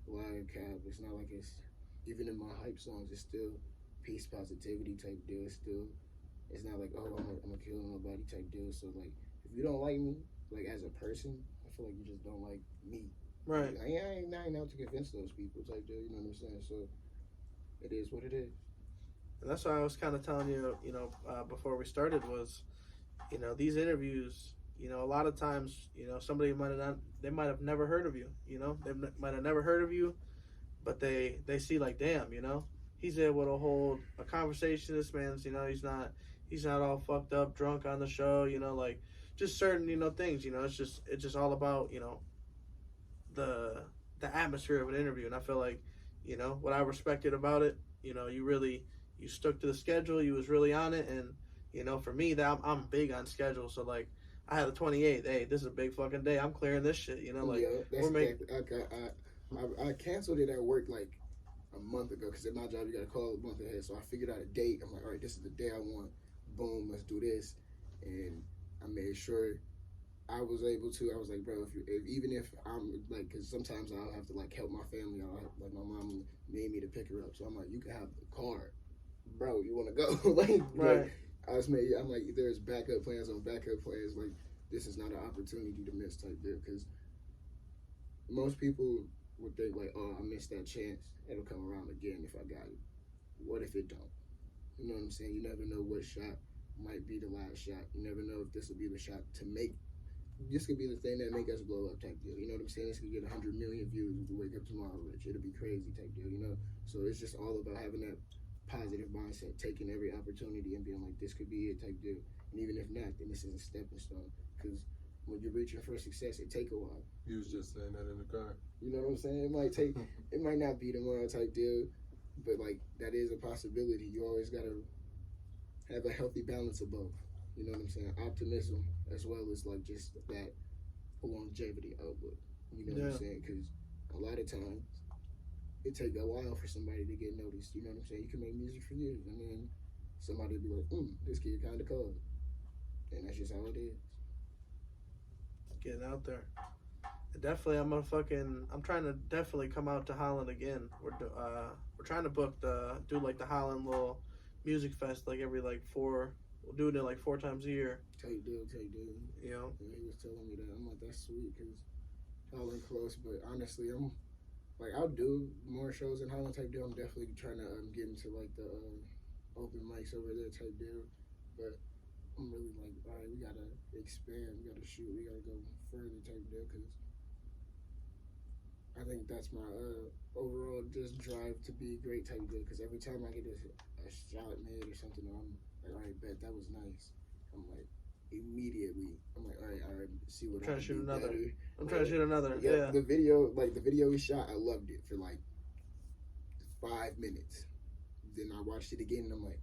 [SPEAKER 2] lie or cap. It's not like it's even in my hype songs. It's still peace, positivity type deal. It's not like, oh, I'm gonna kill nobody type deal. So like, if you don't like me, like as a person, I feel like you just don't like me.
[SPEAKER 1] Right.
[SPEAKER 2] Like, I ain't out to convince those people type deal. You know what I'm saying? So it is what it is.
[SPEAKER 1] And that's why I was kind of telling you, before we started was, these interviews, a lot of times, somebody they might have never heard of you, they might have never heard of you, but they see like, damn, he's able to hold a conversation. This man's, he's not all fucked up, drunk on the show, like just certain, things, it's just all about, the atmosphere of an interview. And I feel like, what I respected about it, you stuck to the schedule, you was really on it. And, for me, that I'm big on schedule. So like, I had the 28th. Hey, this is a big fucking day. I'm clearing this shit. Like
[SPEAKER 2] yeah, that's
[SPEAKER 1] we're making.
[SPEAKER 2] I canceled it at work like a month ago because at my job you got to call a month ahead. So I figured out a date. I'm like, all right, this is the day I want. Boom, let's do this. And I made sure I was able to. I was like, bro, even if I'm like, because sometimes I'll have to like help my family. Like my mom made me to pick her up, so I'm like, you can have the car, bro. You want to go?
[SPEAKER 1] Right.
[SPEAKER 2] I'm like, there's backup plans on backup plans. Like this is not an opportunity to miss type deal because most people would think like, oh, I missed that chance. It'll come around again if I got it. What if it don't? You know what I'm saying? You never know what shot might be the last shot. You never know if this will be the shot to make. This could be the thing that make us blow up type deal. You know what I'm saying? This could get 100 million views if we wake up tomorrow rich. It'll be crazy type deal, So it's just all about having that positive mindset, taking every opportunity and being like, this could be it type deal. And even if not, then this is a stepping stone. Because when you're reaching for success, it take a while.
[SPEAKER 3] You was just saying that in the car.
[SPEAKER 2] You know what I'm saying? It might not be tomorrow type deal, but like that is a possibility. You always gotta have a healthy balance of both. You know what I'm saying? Optimism as well as like just that longevity outlook. You know what I'm saying? Because a lot of times it take a while for somebody to get noticed. You know what I'm saying? You can make music for years and then somebody will be like, this kid kind of cold. And that's just how it is.
[SPEAKER 1] Getting out there. Definitely, I'm trying to definitely come out to Holland again. We're trying to do like the Holland little music fest like every like we're doing it like 4 times a year.
[SPEAKER 2] Tell you, dude.
[SPEAKER 1] You know?
[SPEAKER 2] And he was telling me that. I'm like, that's sweet because Holland close, but honestly, I'll do more shows in Holland type deal. I'm definitely trying to get into like the open mics over there type deal, but I'm really like, all right, we gotta expand, we gotta shoot, we gotta go further type deal because I think that's my overall just drive to be great type deal because every time I get a shot made or something, I'm like, all right, bet that was nice. I'm like, immediately, I'm like, all right, see what
[SPEAKER 1] I'm trying to shoot another.
[SPEAKER 2] Better.
[SPEAKER 1] I'm trying to shoot another. Yeah.
[SPEAKER 2] The video we shot, I loved it for like 5 minutes. Then I watched it again and I'm like,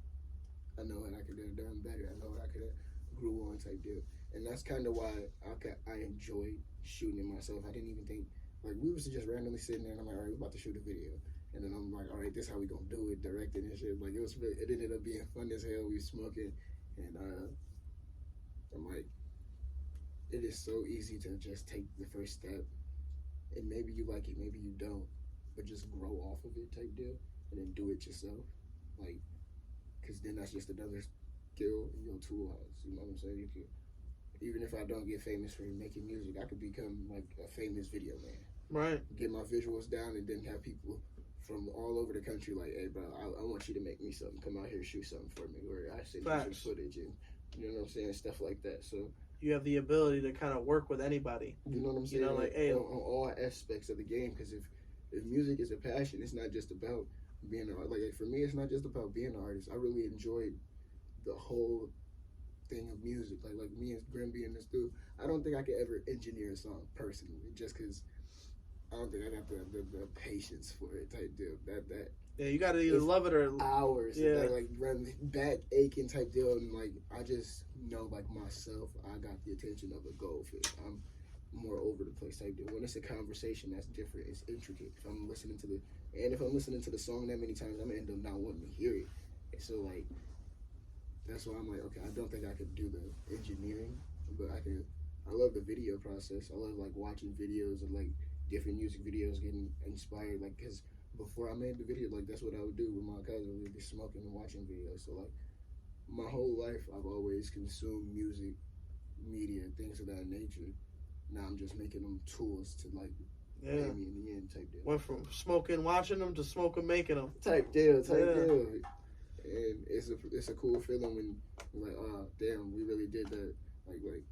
[SPEAKER 2] I know what I could have done better. I know what I could have grew on type deal. And that's kind of why I enjoyed shooting it myself. I didn't even think, like, we was just randomly sitting there and I'm like, all right, we're about to shoot a video. And then I'm like, all right, this is how we gonna do it, direct it and shit. Like, it ended up being fun as hell. We was smoking and I'm like, it is so easy to just take the first step. And maybe you like it, maybe you don't. But just grow off of it type deal and then do it yourself. Like, because then that's just another skill in your toolhouse. You know what I'm saying? You could, even if I don't get famous for making music, I could become like a famous video man.
[SPEAKER 1] Right. Get
[SPEAKER 2] my visuals down and then have people from all over the country like, hey, bro, I want you to make me something. Come out here, shoot something for me. Or I send you some footage and, you know what I'm saying? Stuff like that. So
[SPEAKER 1] you have the ability to kind of work with anybody.
[SPEAKER 2] You know what I'm saying?
[SPEAKER 1] Like, hey,
[SPEAKER 2] on all aspects of the game. Because if music is a passion, it's not just about, being an artist. Like for me, it's not just about being an artist. I really enjoyed the whole thing of music. Like me and Grim being this dude. I don't think I could ever engineer a song personally, just because I don't think I got the patience for it type deal. That
[SPEAKER 1] Yeah, you gotta either love it or
[SPEAKER 2] hours.
[SPEAKER 1] Yeah.
[SPEAKER 2] Like run back aching type deal, and like I just know like myself, I got the attention of a goldfish. I'm more over the place type deal. When it's a conversation, that's different. It's intricate. If I'm listening to the song that many times, I'm gonna end up not wanting to hear it. And so like that's why I'm like, okay, I don't think I could do the engineering, but I love the video process. I love like watching videos of like different music videos, getting inspired. Like, cause before I made the video, like that's what I would do with my cousin. We'd be smoking and watching videos. So like my whole life, I've always consumed music, media, things of that nature. Now I'm just making them tools to like pay me in the end type deal.
[SPEAKER 1] Went from smoking, watching them to smoking, making them.
[SPEAKER 2] Type deal. And it's a cool feeling when you're like, oh damn, we really did that. Like,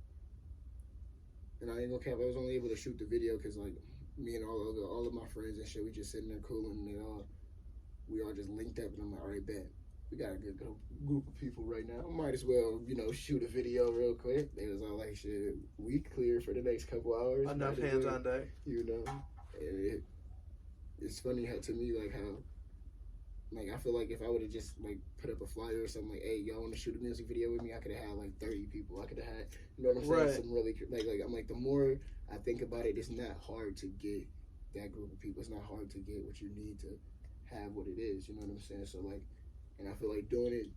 [SPEAKER 2] and I ain't gonna cap. I was only able to shoot the video because like me and all of my friends and shit, we just sitting there cooling, and we all just linked up, and I'm like, all right, bet. We got a good group of people right now. I might as well, shoot a video real quick. They was all like, shit, we clear for the next couple hours.
[SPEAKER 1] Enough hands on deck.
[SPEAKER 2] And it's funny to me, like how, like I feel like if I would have just like put up a flyer or something like, hey, y'all want to shoot a music video with me? I could have had like 30 people. I could have had, you know what I'm saying?
[SPEAKER 1] Right.
[SPEAKER 2] Some really like I'm like, the more I think about it, it's not hard to get that group of people. It's not hard to get what you need to have what it is. You know what I'm saying? So like. And I feel like doing it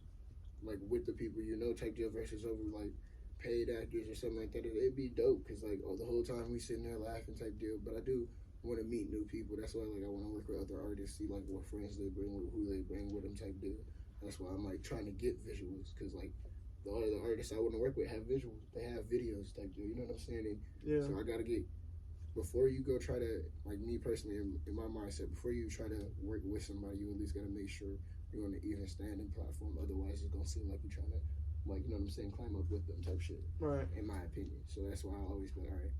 [SPEAKER 2] like with the people type deal versus over like paid actors or something like that, it'd be dope because like the whole time we sitting there laughing type deal. But I do want to meet new people. That's why like I want to work with other artists, see like what friends they bring, who they bring with them type deal. That's why I'm like trying to get visuals because like the other artists I want to work with have visuals. They have videos type deal. You know what I'm saying? And so I gotta get. Before you go try to, like me personally, in my mindset, before you try to work with somebody, you at least got to make sure you're on an even standing platform. Otherwise, it's going to seem like you're trying to, like, you know what I'm saying, climb up with them type shit.
[SPEAKER 1] Right.
[SPEAKER 2] In my opinion. So that's why I always be like, all right,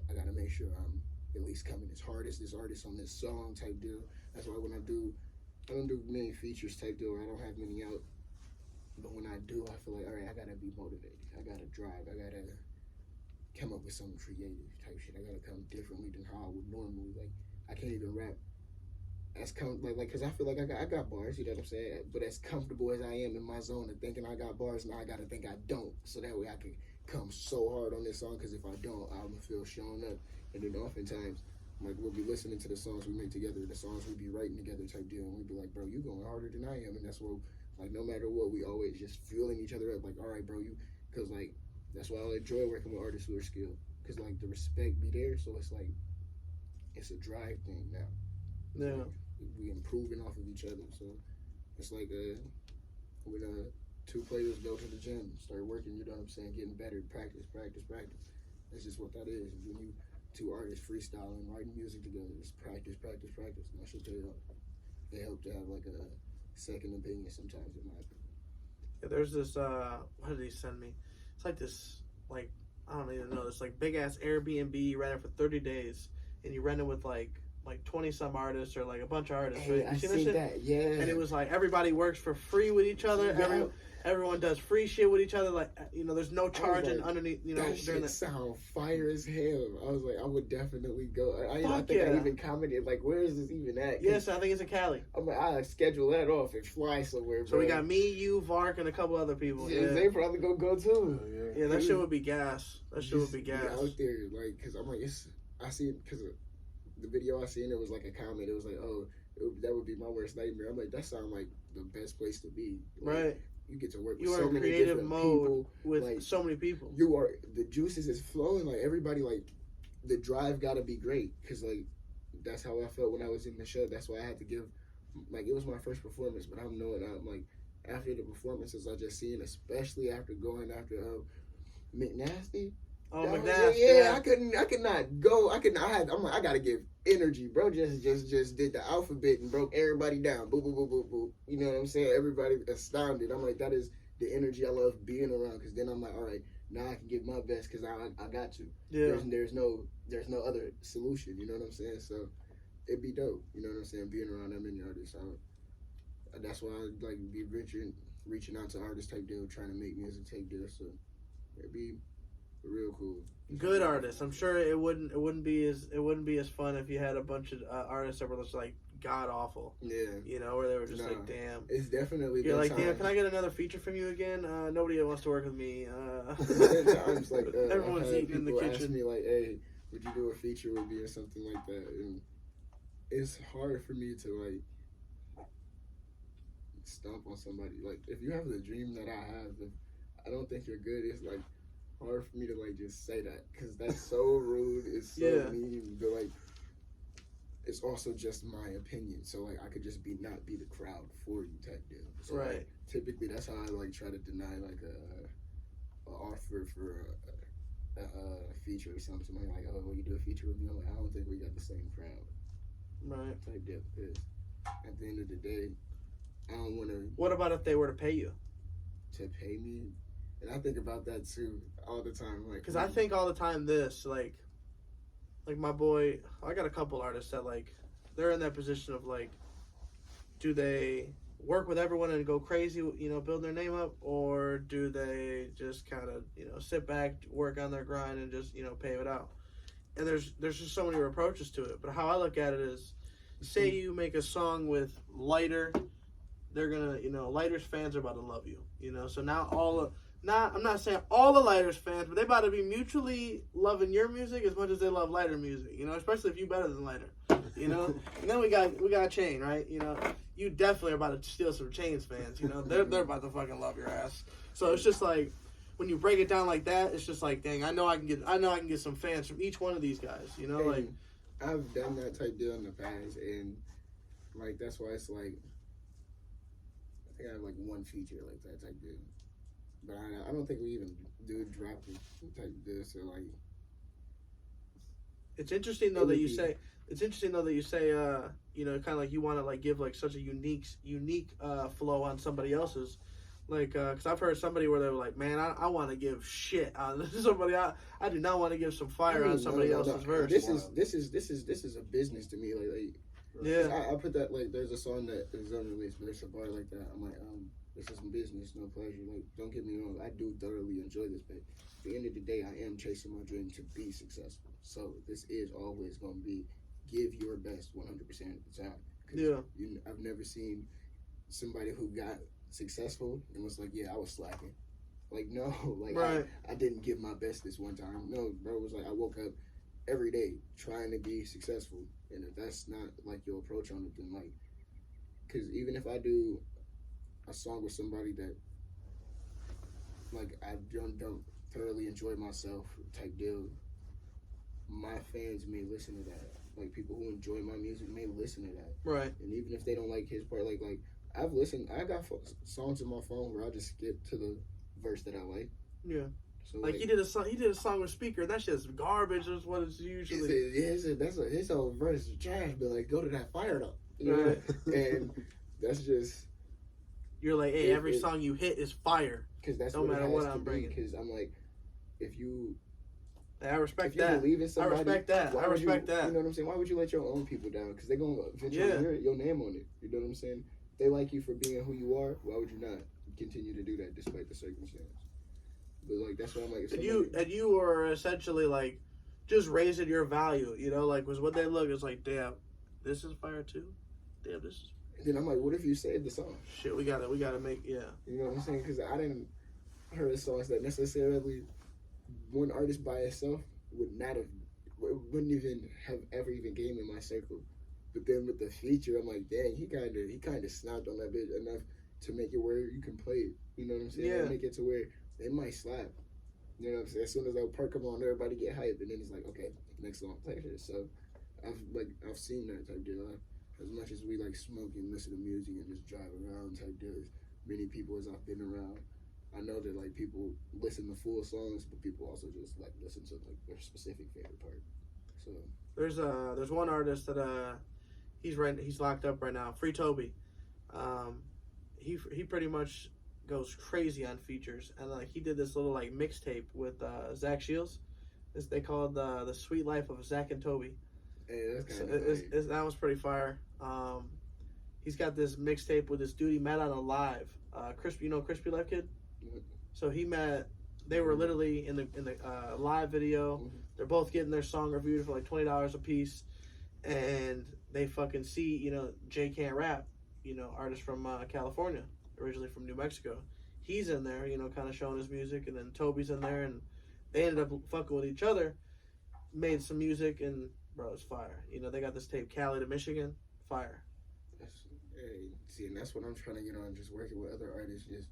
[SPEAKER 2] I got to make sure I'm at least coming as hard as this artist on this song type deal. That's why when I don't do many features type deal. I don't have many out. But when I do, I feel like, all right, I got to be motivated. I got to drive. I got to come up with something creative type shit. I gotta come differently than how I would normally. Like I can't even rap as because I feel like I got bars. You know what I'm saying? But as comfortable as I am in my zone of thinking I got bars, now I gotta think I don't. So that way I can come so hard on this song. Because if I don't, I'm gonna feel shown up. And then oftentimes, like we'll be listening to the songs we make together, the songs we be writing together type deal, and we be like, bro, you going harder than I am. And that's what, like, no matter what, we always just fueling each other up. Like, all right, bro, because like. That's why I enjoy working with artists who are skilled. Because, like, the respect be there. So, it's like, it's a drive thing now.
[SPEAKER 1] Yeah.
[SPEAKER 2] Like, we improving off of each other. So, it's like when two players go to the gym, start working, you know what I'm saying, getting better, practice. That's just what that is. When you two artists freestyling, writing music together, it's practice. And that should pay off. They help to have, like, a second opinion sometimes, in my opinion.
[SPEAKER 1] Yeah, there's this, what did he send me? It's like this, like, I don't even know, this like big ass Airbnb. You rent it for 30 days, and you rent it with like 20 some artists or like a bunch of artists.
[SPEAKER 2] Hey,
[SPEAKER 1] right?
[SPEAKER 2] I see that, yeah.
[SPEAKER 1] And it was like everybody works for free with each other.
[SPEAKER 2] Yeah.
[SPEAKER 1] Everyone does free shit with each other. Like there's no charging
[SPEAKER 2] like,
[SPEAKER 1] underneath.
[SPEAKER 2] That shit sound fire as hell. I was like, I would definitely go. I think
[SPEAKER 1] yeah.
[SPEAKER 2] I even commented like, where is this even at?
[SPEAKER 1] Yes, I think it's in Cali.
[SPEAKER 2] I'm like, I schedule that off and fly somewhere.
[SPEAKER 1] So
[SPEAKER 2] bro.
[SPEAKER 1] we got me, you, Vark, and a couple other people.
[SPEAKER 2] Yeah, they probably go too.
[SPEAKER 1] Yeah, that shit would be gas. That shit would be gas.
[SPEAKER 2] Out there, like, cause I'm like, I see it because the video I seen. It was like a comment. It was like, oh, that would be my worst nightmare. I'm like, that sounds like the best place to be. Like,
[SPEAKER 1] right.
[SPEAKER 2] You get to work with
[SPEAKER 1] you
[SPEAKER 2] so
[SPEAKER 1] are in
[SPEAKER 2] many
[SPEAKER 1] creative
[SPEAKER 2] different
[SPEAKER 1] mode
[SPEAKER 2] people.
[SPEAKER 1] with
[SPEAKER 2] like,
[SPEAKER 1] so many people.
[SPEAKER 2] The juices is flowing. Like everybody, like the drive got to be great because like that's how I felt when I was in the show. That's why I had to give. Like it was my first performance, but I'm like after the performances I just seen, especially after going after McNasty.
[SPEAKER 1] Oh,
[SPEAKER 2] my
[SPEAKER 1] McNasty.
[SPEAKER 2] Yeah, I could not go. I'm like, I gotta give energy, bro. Just did the alphabet and broke everybody down. Boop, boop, boop, boop, boop. You know what I'm saying? Everybody astounded. I'm like, that is the energy I love being around. Because then I'm like, all right, now I can give my best because I got to.
[SPEAKER 1] Yeah.
[SPEAKER 2] There's no other solution. You know what I'm saying? So it'd be dope. You know what I'm saying? Being around that many artists, that's why I like be reaching out to artists type deal, trying to make music type deal. So it'd be real cool.
[SPEAKER 1] Good artists. I'm sure it wouldn't be as fun if you had a bunch of artists that were just like god awful.
[SPEAKER 2] Yeah.
[SPEAKER 1] You know, where they were just like, damn.
[SPEAKER 2] It's definitely.
[SPEAKER 1] You're like, damn. Can I get another feature from you again? Nobody wants to work with me.
[SPEAKER 2] Times like
[SPEAKER 1] everyone's eating in the kitchen.
[SPEAKER 2] Ask me like, hey, would you do a feature with me or something like that? And it's hard for me to like stomp on somebody. Like, if you have the dream that I have, if I don't think you're good, it's like hard for me to like just say that, because that's so rude. It's so mean, but like it's also just my opinion. So like I could just not be the crowd for you type deal. So,
[SPEAKER 1] right.
[SPEAKER 2] Like, typically that's how I like try to deny like a offer for a feature or something. Like, oh, will you do a feature with me? I'm like, I don't think we got the same crowd.
[SPEAKER 1] Right.
[SPEAKER 2] Type deal. Because at the end of the day, I don't want to.
[SPEAKER 1] What about if they were to pay you?
[SPEAKER 2] To pay me? And I think about that too all the time. Like,
[SPEAKER 1] because I think all the time this, like my boy, I got a couple artists that like, they're in that position of like, do they work with everyone and go crazy, you know, build their name up, or do they just kind of, you know, sit back, work on their grind, and just, you know, pave it out? And there's just so many approaches to it. But how I look at it is, say you make a song with Lighter, they're gonna, you know, Lighter's fans are about to love you, you know. So now I'm not saying all the Lighter's fans, but they about to be mutually loving your music as much as they love Lighter music, you know, especially if you better than Lighter, you know. And then we got Chain, right? You know, you definitely are about to steal some Chain's fans, you know. They're about to fucking love your ass. So it's just like, when you break it down like that, it's just like, dang, I know I can get some fans from each one of these guys, you know. Like,
[SPEAKER 2] I've done that type deal in the past, and like that's why it's like, I think I have like one feature like that type deal. But I don't think we even drop it type deal. So like,
[SPEAKER 1] it's interesting though that you say. It's interesting though that you say, you know, kind of like you want to like give like such a unique flow on somebody else's. Like, because I've heard somebody where they were like, man, I want to give shit on somebody. I do not want to give some fire on somebody else's verse.
[SPEAKER 2] This is a business to me. Like yeah. I put that, like, there's a song that is unreleased, but there's a bar like that. I'm like, this is business, no pleasure. Like, don't get me wrong, I do thoroughly enjoy this, but at the end of the day, I am chasing my dream to be successful. So this is always going to be give your best 100% of the time.
[SPEAKER 1] Yeah.
[SPEAKER 2] I've never seen somebody who got successful and was like, yeah, I was slacking. Like, no, like,
[SPEAKER 1] right.
[SPEAKER 2] I didn't give my best this one time. No, bro, it was like I woke up every day trying to be successful. And if that's not like your approach on it, then like, because even if I do a song with somebody that like I don't thoroughly enjoy myself type deal, my fans may listen to that. Like, people who enjoy my music may listen to that.
[SPEAKER 1] Right. And
[SPEAKER 2] even if they don't like his part, like I've listened. I got songs in my phone where I just skip to the verse that I like.
[SPEAKER 1] Yeah. So like he did a song with Speaker. That's just garbage. That's what it's usually.
[SPEAKER 2] His whole verse is trash. But like, go to that fire though. You know? And that's just.
[SPEAKER 1] You're like, hey, every song you hit is fire.
[SPEAKER 2] Because that's
[SPEAKER 1] no matter what I'm bringing.
[SPEAKER 2] Because I'm like, if you.
[SPEAKER 1] I respect that.
[SPEAKER 2] Believe in somebody,
[SPEAKER 1] I respect that.
[SPEAKER 2] You know what I'm saying? Why would you let your own people down? Because they're gonna eventually hear your name on it. You know what I'm saying? If they like you for being who you are, why would you not continue to do that despite the circumstance? But like, that's why I'm like,
[SPEAKER 1] and you were essentially like just raising your value, you know, like was what they look is like, damn, this is fire too. Damn, this is.
[SPEAKER 2] And then I'm like, what if you saved the song?
[SPEAKER 1] Shit, we gotta make
[SPEAKER 2] You know what I'm saying? Because I didn't hear songs that necessarily one artist by itself wouldn't even have ever even came in my circle. But then with the feature, I'm like, dang, he kind of snapped on that bitch enough to make it where you can play it. You know what I'm saying?
[SPEAKER 1] Yeah.
[SPEAKER 2] Make it to where it might slap. You know what I'm saying? As soon as that part come on, everybody get hyped, and then it's like, okay, next song, play it. So I've seen that type deal. As much as we like smoke and listen to music and just drive around type deals, many people as I've been around, I know that like people listen to full songs, but people also just like listen to like their specific favorite part. So
[SPEAKER 1] there's one artist that he's locked up right now, Free Toby. He pretty much goes crazy on features, and like he did this little like mixtape with Zach Shields. They call it the Sweet Life of Zach and Toby.
[SPEAKER 2] Hey, that's kind of
[SPEAKER 1] that was pretty fire. He's got this mixtape with this dude he met on a live. Crispy, Crispy Life Kid. So he met. They were literally in the live video.
[SPEAKER 2] Mm-hmm.
[SPEAKER 1] They're both getting their song reviewed for like $20 a piece, and they fucking see Jay Can't Rap, artist from California, originally from New Mexico. He's in there, kind of showing his music, and then Toby's in there, and they ended up fucking with each other, made some music, and bro, it's fire. They got this tape, Cali to Michigan, fire.
[SPEAKER 2] And that's what I'm trying to get on, just working with other artists, just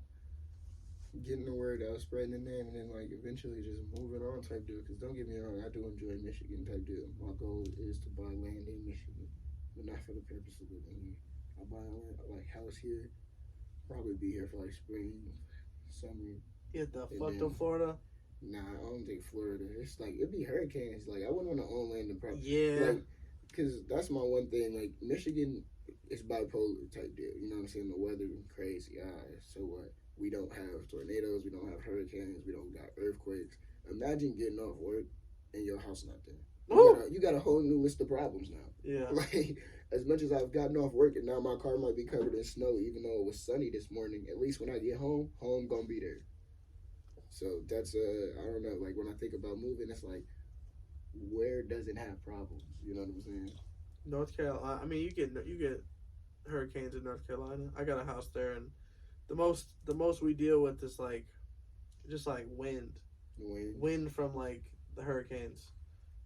[SPEAKER 2] getting the word out, spreading the name, and then like eventually just moving on type deal. Because don't get me wrong, I do enjoy Michigan type deal. My goal is to buy land in Michigan, but not for the purpose of living here. I buy a house here, probably be here for like spring, summer.
[SPEAKER 1] Get the fuck to Florida.
[SPEAKER 2] Nah, I don't think Florida. It's like it'd be hurricanes. Like I wouldn't want to own land in property.
[SPEAKER 1] Yeah.
[SPEAKER 2] Like, cause that's my one thing. Like Michigan is bipolar type deal. You know what I'm saying? The weather crazy. So what? We don't have tornadoes. We don't have hurricanes. We don't got earthquakes. Imagine getting off work and your house not there. You got a whole new list of problems now.
[SPEAKER 1] Yeah.
[SPEAKER 2] Like as much as I've gotten off work and now my car might be covered in snow, even though it was sunny this morning. At least when I get home gonna be there. So that's I don't know. Like when I think about moving, it's like where does it have problems? You know what I'm saying?
[SPEAKER 1] North Carolina. I mean, you get hurricanes in North Carolina. I got a house there, and the most we deal with is like just like wind from like the hurricanes,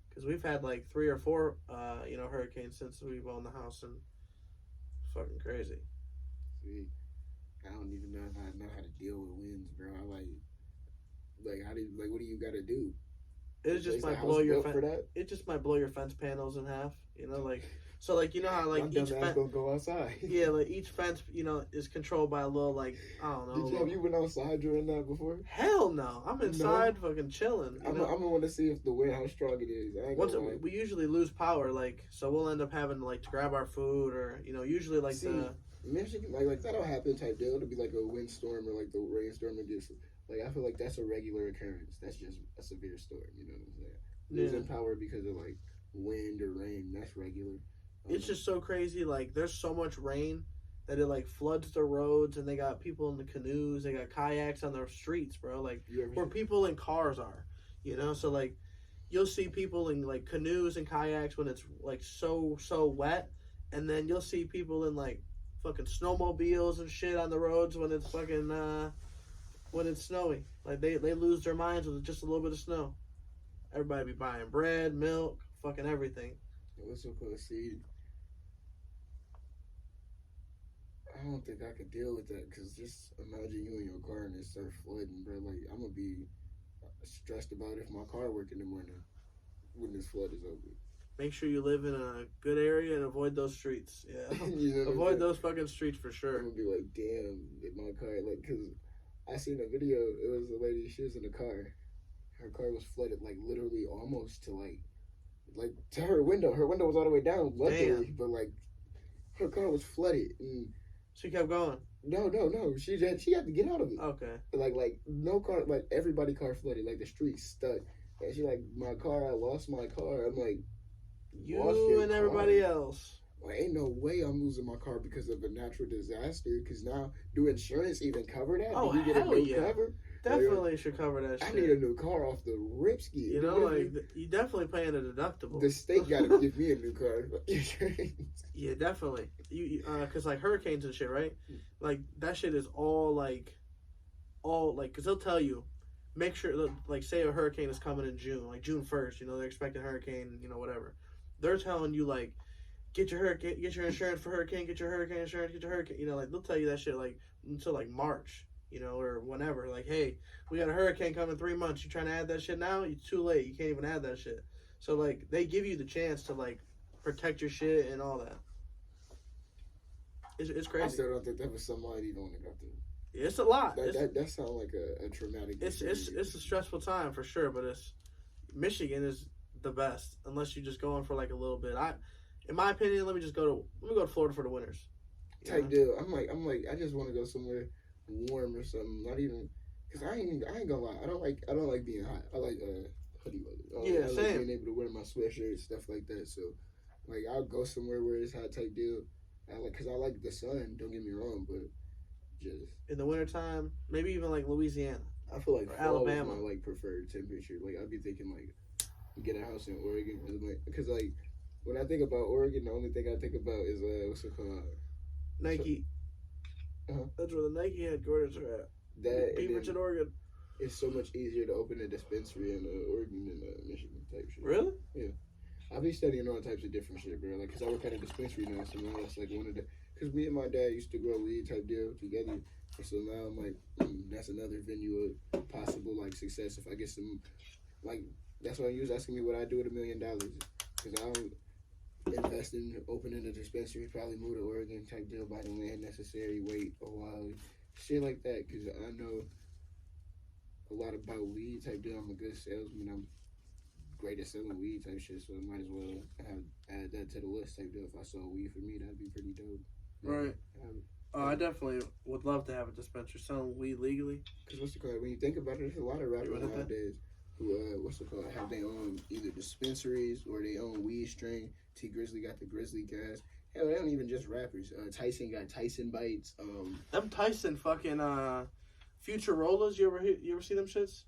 [SPEAKER 1] because we've had like 3 or 4 hurricanes since we've owned the house, and it's fucking crazy.
[SPEAKER 2] See, I don't even know if I know how to deal with winds, bro. I what do you got to do?
[SPEAKER 1] It just might blow your it just might blow your fence panels in half. So like how like
[SPEAKER 2] each fence don't go outside.
[SPEAKER 1] Yeah, like each fence is controlled by a little like I don't know.
[SPEAKER 2] Have you been outside during that before?
[SPEAKER 1] Hell no, I'm inside fucking chilling.
[SPEAKER 2] I'm gonna want to see if the wind how strong it is.
[SPEAKER 1] We usually lose power, like so we'll end up having to grab our food or usually
[SPEAKER 2] Michigan like that'll happen type deal. It'll be like a windstorm or like the rainstorm and just like I feel like that's a regular occurrence. That's just a severe storm. You know what I'm saying? Losing power because of like wind or rain, that's regular.
[SPEAKER 1] It's just so crazy. Like, there's so much rain that it, like, floods the roads, and they got people in the canoes. They got kayaks on their streets, bro. Like, where people in cars are, So, like, you'll see people in, like, canoes and kayaks when it's, like, so wet. And then you'll see people in, like, fucking snowmobiles and shit on the roads when it's fucking, when it's snowy. Like, they lose their minds with just a little bit of snow. Everybody be buying bread, milk, fucking everything.
[SPEAKER 2] What's so cool? See, I don't think I could deal with that because just imagine you in your car and it starts flooding, bro. Like, I'm going to be stressed about if my car work in the morning when this flood is over.
[SPEAKER 1] Make sure you live in a good area and avoid those streets. Yeah. Avoid those fucking streets for sure.
[SPEAKER 2] I'm going to be like, damn, in my car. Like, because I seen a video. It was a lady, she was in a car. Her car was flooded, like, literally almost to, like to her window. Her window was all the way down, luckily. But, like, her car was flooded. And
[SPEAKER 1] she kept going.
[SPEAKER 2] No. She had to get out of it.
[SPEAKER 1] Okay.
[SPEAKER 2] Like no car, like everybody car flooded, like the streets stuck. And she like, my car, I lost my car. I'm like,
[SPEAKER 1] you and everybody else.
[SPEAKER 2] Well, ain't no way I'm losing my car because of a natural disaster. Because now, do insurance even cover that?
[SPEAKER 1] Oh,
[SPEAKER 2] do you get a new cover?
[SPEAKER 1] Definitely should cover that shit.
[SPEAKER 2] I need a new car off the rip ski.
[SPEAKER 1] You definitely paying a deductible.
[SPEAKER 2] The state got to give me a new car.
[SPEAKER 1] Yeah, definitely. Cause like hurricanes and shit, right? Like that shit is all cause they'll tell you, make sure like say a hurricane is coming in June, like June 1st. They're expecting a hurricane, whatever. They're telling you like, get your insurance for hurricane, get your hurricane insurance, get your hurricane. Like they'll tell you that shit like until like March. Or whenever, like, hey, we got a hurricane coming in 3 months. You trying to add that shit now? It's too late. You can't even add that shit. So, like, they give you the chance to, like, protect your shit and all that. It's crazy.
[SPEAKER 2] I still don't think that was somebody you don't want to go through.
[SPEAKER 1] It's a lot.
[SPEAKER 2] That sounds like a traumatic.
[SPEAKER 1] It's a stressful time for sure, but Michigan is the best unless you're just going for like a little bit. In my opinion, let me go to Florida for the winters.
[SPEAKER 2] Type deal. I'm like, I just want to go somewhere warm or something. Not even because I ain't gonna lie. I don't like being hot. I like hoodie weather. I
[SPEAKER 1] same.
[SPEAKER 2] Like being able to wear my sweatshirt, stuff like that. So like I'll go somewhere where it's hot type deal. Because I like the sun. Don't get me wrong, but just
[SPEAKER 1] In the wintertime, maybe even like Louisiana.
[SPEAKER 2] I feel like
[SPEAKER 1] Or
[SPEAKER 2] fall
[SPEAKER 1] Alabama.
[SPEAKER 2] is my like preferred temperature. Like I'd be thinking like get a house in Oregon, because like when I think about Oregon, the only thing I think about is what's it called?
[SPEAKER 1] Nike.
[SPEAKER 2] Uh-huh.
[SPEAKER 1] That's where the Nike headquarters are at.
[SPEAKER 2] That and
[SPEAKER 1] Beaverton,
[SPEAKER 2] then
[SPEAKER 1] Oregon.
[SPEAKER 2] it's so much easier to open a dispensary in Oregon than Michigan type shit.
[SPEAKER 1] Really?
[SPEAKER 2] I've been studying all types of different shit, bro. Like, cause I work at a dispensary now, so now that's like one of the. Cause me and my dad used to grow weed type deal together, and so now I'm like, that's another venue of possible like success if I get some, like, that's why you was asking me what I do with $1 million, cause I don't invest in opening a dispensary, probably move to Oregon type deal, buy the land necessary, wait a while, shit like that, cause I know a lot about weed type deal. I'm a good salesman. I'm great at selling weed type shit, so I might as well add that to the list type deal. If I sold weed for me, that'd be pretty dope.
[SPEAKER 1] Right. I definitely would love to have a dispensary selling weed legally.
[SPEAKER 2] Because what's the called? When you think about it, there's a lot of rappers
[SPEAKER 1] with that?
[SPEAKER 2] nowadays who what's the called? Have their own either dispensaries or their own weed strain. T Grizzly got the Grizzly gas. Hell, they don't even just rappers. Tyson got Tyson Bites.
[SPEAKER 1] Them Tyson fucking Future Rollers. You ever see them shits?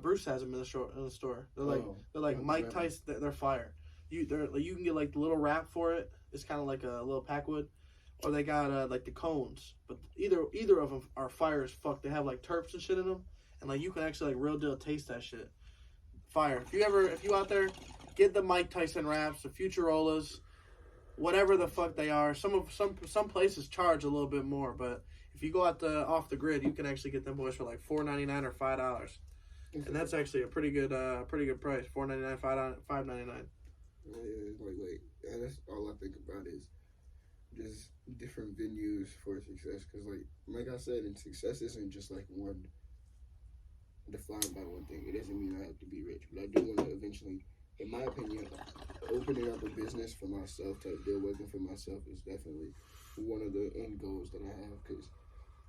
[SPEAKER 1] Bruce has them in the store. They're like Mike Tyson. They're fire. You can get like the little wrap for it. It's kind of like a little packwood, or they got like the cones. But either of them are fire as fuck. They have like terps and shit in them, and like you can actually like real deal taste that shit. Fire. If you out there, get the Mike Tyson wraps, the Futurolas, whatever the fuck they are. Some places charge a little bit more, but if you go out off the grid, you can actually get them boys for like $4.99 or $5. And that's actually a pretty good price. $4.99, $5.99.
[SPEAKER 2] Yeah, that's all I think about is just different venues for success. Because like I said, and success isn't just like one defined by one thing. It doesn't mean I have to be rich, but I do want to eventually, in my opinion, opening up a business for myself, type deal, working for myself is definitely one of the end goals that I have. Because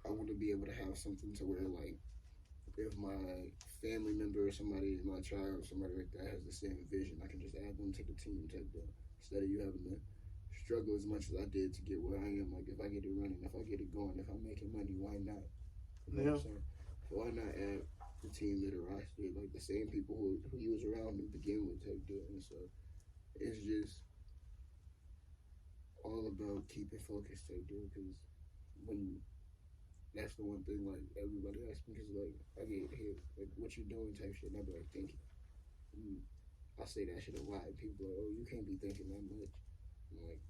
[SPEAKER 2] I want to be able to have something to where like, if my family member or somebody, my child, somebody like that has the same vision, I can just add them to the team type deal. Instead of you having to struggle as much as I did to get where I am. Like, if I get it running, if I get it going, if I'm making money, why not? You know what I'm saying? Why not add the team to the roster? Like, the same people who you was around to begin with type deal. And so, it's just all about keeping focused type deal. Because when that's the one thing, like, everybody asks me, because, like, I get hit, like, what you doing type shit, and I be like, thinking. I say that shit a lot, and people are like, oh, you can't be thinking that much. I'm like,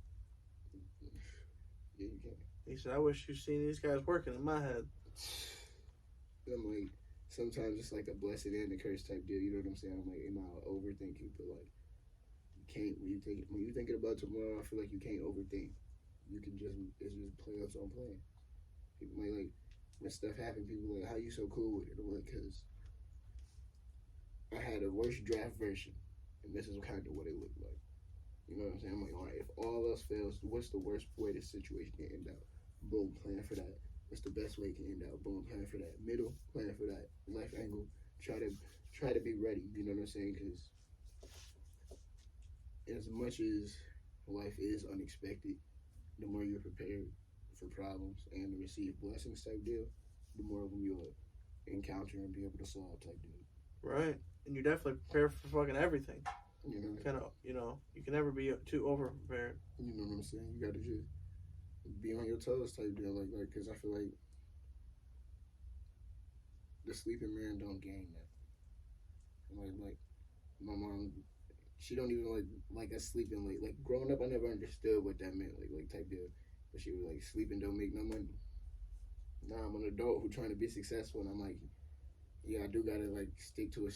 [SPEAKER 2] yeah, you can.
[SPEAKER 1] He said, I wish you seen these guys working in my head.
[SPEAKER 2] I'm like, sometimes it's like a blessing and a curse type deal, you know what I'm saying? I'm like, am I overthinking? But, like, you can't, when you're thinking about tomorrow, I feel like you can't overthink. You can just, it's just playoffs on playing. People might like, when stuff happen, people like, how you so cool with it? I'm like, because I had a worse draft version, and this is kind of what it looked like. You know what I'm saying? I'm like, all right, if all else fails, what's the worst way this situation can end out? Boom, plan for that. What's the best way it can end out? Boom, plan for that. Middle, plan for that. Left angle, try to be ready. You know what I'm saying? Because as much as life is unexpected, the more you're prepared for problems and to receive blessings type deal, the more of them you'll encounter and be able to solve type deal.
[SPEAKER 1] Right. And you definitely prepare for fucking everything.
[SPEAKER 2] You know,
[SPEAKER 1] You can never be too over prepared.
[SPEAKER 2] You know what I'm saying? You gotta just be on your toes type deal, like, cause I feel like the sleeping man don't gain that. Like my mom, she don't even like us sleeping late. Like growing up, I never understood what that meant, like type deal. But she was like, sleeping don't make no money. Now I'm an adult who trying to be successful, and I'm like, yeah, I do gotta like stick to a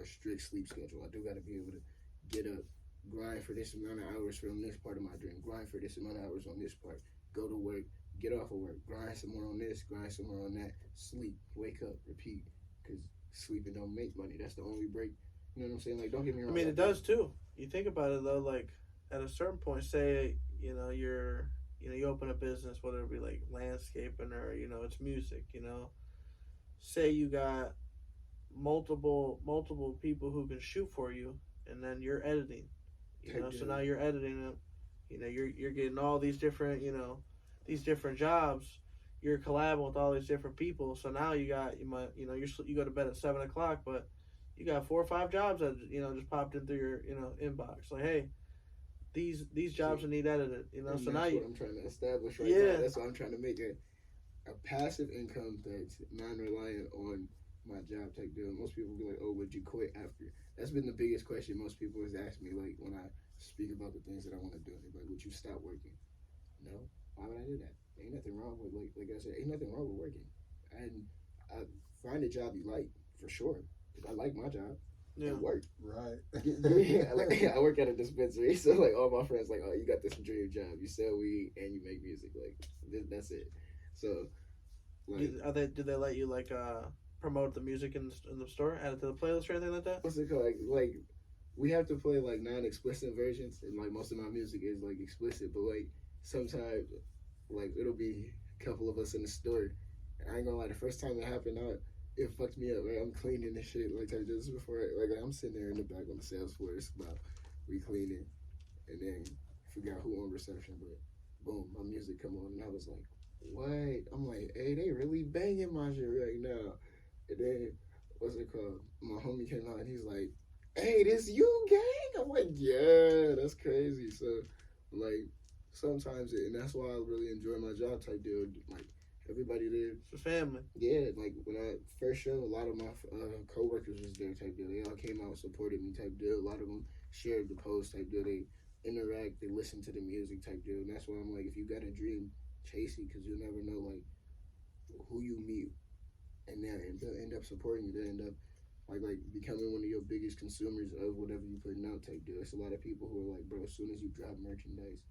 [SPEAKER 2] strict sleep schedule. I do gotta be able to get up, grind for this amount of hours from this part of my dream, grind for this amount of hours on this part, go to work, get off of work, grind some more on this, grind some more on that, sleep, wake up, repeat. Because sleeping don't make money. That's the only break. You know what I'm saying? Like, don't get me wrong.
[SPEAKER 1] I mean, it does too. You think about it though, like at a certain point, say you open a business, whether it be like landscaping or it's music. Say you got multiple people who can shoot for you, and then you're editing. So now you're editing it. You know, you're getting all these different, you know, these different jobs. You're collabing with all these different people. So now you go to bed at 7 o'clock, but you got 4 or 5 jobs that just popped in through your inbox. Like, hey, these jobs need edited. You know,
[SPEAKER 2] and
[SPEAKER 1] so
[SPEAKER 2] that's
[SPEAKER 1] now
[SPEAKER 2] what I'm trying to establish right now. That's what I'm trying to make a passive income that's non-reliant on my job type deal. Most people be like, "Oh, would you quit after?" That's been the biggest question most people has asked me. Like when I speak about the things that I want to do, they're like, "Would you stop working?" No. Why would I do that? Ain't nothing wrong with like I said, ain't nothing wrong with working. And I find a job you like for sure. I like my job.
[SPEAKER 1] Yeah.
[SPEAKER 2] It work.
[SPEAKER 3] Right.
[SPEAKER 2] I work at a dispensary, so like all my friends like, oh, you got this dream job. You sell weed and you make music. Like that's it. So, like,
[SPEAKER 1] do they let you like promote the music in the store, add it to the playlist or anything like that?
[SPEAKER 2] what's it called? Like we have to play like non-explicit versions, and like most of my music is like explicit. But like sometimes, like it'll be a couple of us in the store. And I ain't gonna lie, the first time it happened, it fucked me up. Right, I'm cleaning this shit. Like I just before, I'm sitting there in the back on the sales floor. It's about we cleaning, and then forgot who on reception, but boom, my music come on, and I was like, what? I'm like, hey, they really banging my shit right now. And then what's it called? My homie came out and he's like, hey, this you gang? I'm like, yeah, that's crazy. So like sometimes and that's why I really enjoy my job type deal. Like everybody there,
[SPEAKER 1] it's a family.
[SPEAKER 2] Yeah, like when I first show, a lot of my co-workers was there type deal. They all came out and supported me type deal. A lot of them shared the post type deal. They interact, they listen to the music type deal. And that's why I'm like, if you got a dream, chase it, because you'll never know like who you meet, and they'll end up supporting you. They'll end up like becoming one of your biggest consumers of whatever you putting out type deal. It's a lot of people who are like, bro, as soon as you drop merchandise,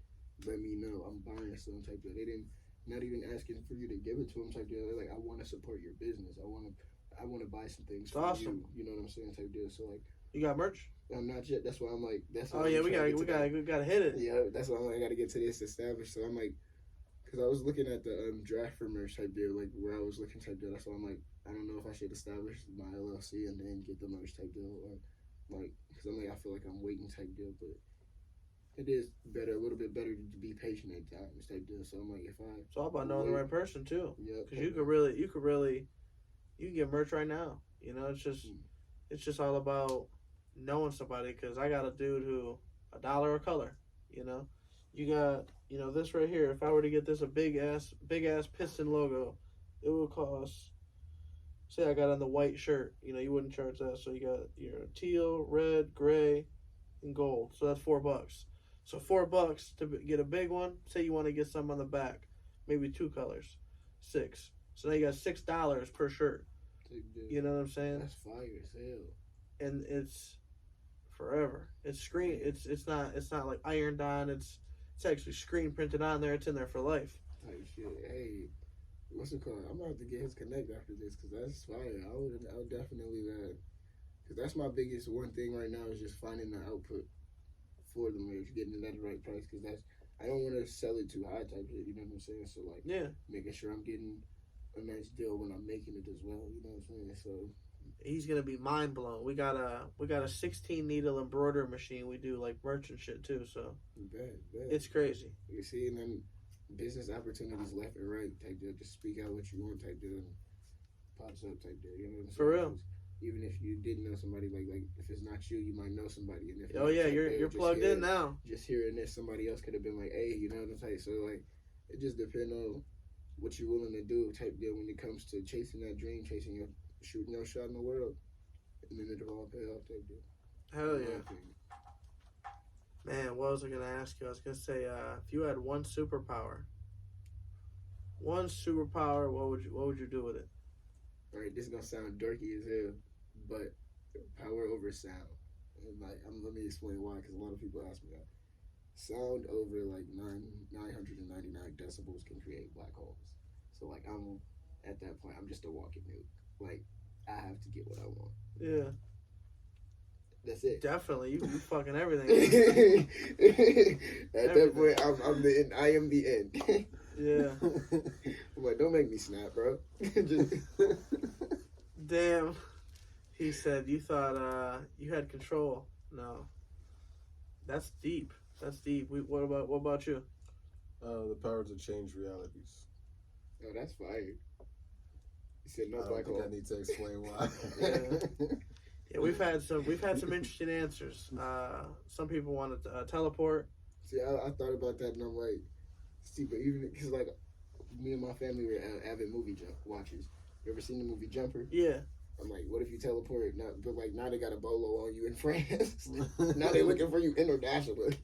[SPEAKER 2] let me know, I'm buying some type deal. They didn't. Not even asking for you to give it to them type deal. They're like, I want to support your business. I want to buy some things for
[SPEAKER 1] awesome.
[SPEAKER 2] you. You know what I'm saying? Type deal. So like,
[SPEAKER 1] you got merch?
[SPEAKER 2] I'm not yet. That's why I'm like, that's.
[SPEAKER 1] Oh yeah, we gotta hit it.
[SPEAKER 2] Yeah, that's why I'm like, I gotta get to this established. So I'm like, because I was looking at the draft for merch type deal, like where I was looking type deal. That's why I'm like, I don't know if I should establish my LLC and then get the merch type deal, or like, because I'm like, I feel like I'm waiting type deal, but. It is better, a little bit better to be patient at times type deal. So I'm like,
[SPEAKER 1] it's all about knowing the right person too.
[SPEAKER 2] Yeah.
[SPEAKER 1] Because you can get merch right now. You know, it's just all about knowing somebody. Because I got a dude who $1 a color. You know, you got this right here. If I were to get this a big ass piston logo, it would cost. Say I got on the white shirt. You know, you wouldn't charge that. So you got your teal, red, gray, and gold. So that's $4. So $4 to get a big one. Say you want to get some on the back, maybe 2 colors, $6. So now you got $6 per shirt. You know what I'm saying?
[SPEAKER 2] That's fire as hell.
[SPEAKER 1] And it's forever. It's screen. It's not like ironed on. It's actually screen printed on there. It's in there for life.
[SPEAKER 2] Type shit. Hey, what's it called? I'm gonna have to get his connect after this because that's fire. I would definitely because that's my biggest one thing right now is just finding the output for the merch, getting it at the right price, because I don't want to sell it too high type shit, you know what I'm saying? So like, making sure I'm getting a nice deal when I'm making it as well, you know what I'm saying? So
[SPEAKER 1] he's gonna be mind blown. We got a 16 needle embroidery machine. We do like merch and shit too. So
[SPEAKER 2] bad.
[SPEAKER 1] It's crazy.
[SPEAKER 2] You see, and then business opportunities left and right type deal. Just speak out what you want type deal, and pops up type deal. You know what I'm saying?
[SPEAKER 1] For real.
[SPEAKER 2] Even if you didn't know somebody, like if it's not you, you might know somebody. And if
[SPEAKER 1] you're plugged in now.
[SPEAKER 2] Just hearing this, somebody else could have been like, hey, you know what I'm saying? So like, it just depends on what you're willing to do type deal when it comes to chasing that dream, shooting your shot in the world, and then it'll all pay off type deal.
[SPEAKER 1] Hell yeah. Man, what was I gonna ask you? I was gonna say, if you had one superpower, what would you do with it?
[SPEAKER 2] All right, this is gonna sound dorky as hell, but power over sound. And like, let me explain why, because a lot of people ask me that. Sound over like 999 decibels can create black holes. So like, I'm at that point, I'm just a walking nuke. Like, I have to get what I want.
[SPEAKER 1] Yeah.
[SPEAKER 2] That's it.
[SPEAKER 1] Definitely, you fucking everything.
[SPEAKER 2] At that point, I'm the end. I am the end.
[SPEAKER 1] Yeah.
[SPEAKER 2] I'm like, don't make me snap, bro.
[SPEAKER 1] Damn. He said you thought you had control. No. That's deep. That's deep. What about you?
[SPEAKER 3] The power to change realities.
[SPEAKER 2] Oh, that's fire. You said no
[SPEAKER 3] I
[SPEAKER 2] black
[SPEAKER 3] don't think
[SPEAKER 2] hole.
[SPEAKER 3] I need to explain why.
[SPEAKER 1] Yeah, we've had some interesting answers. Some people wanted to teleport.
[SPEAKER 2] See, I thought about that and I'm like, see, but even because like me and my family were avid movie watchers. You ever seen the movie Jumper?
[SPEAKER 1] Yeah.
[SPEAKER 2] I'm like, what if you teleport? Now, but like now they got a bolo on you in France. Now they looking for you internationally.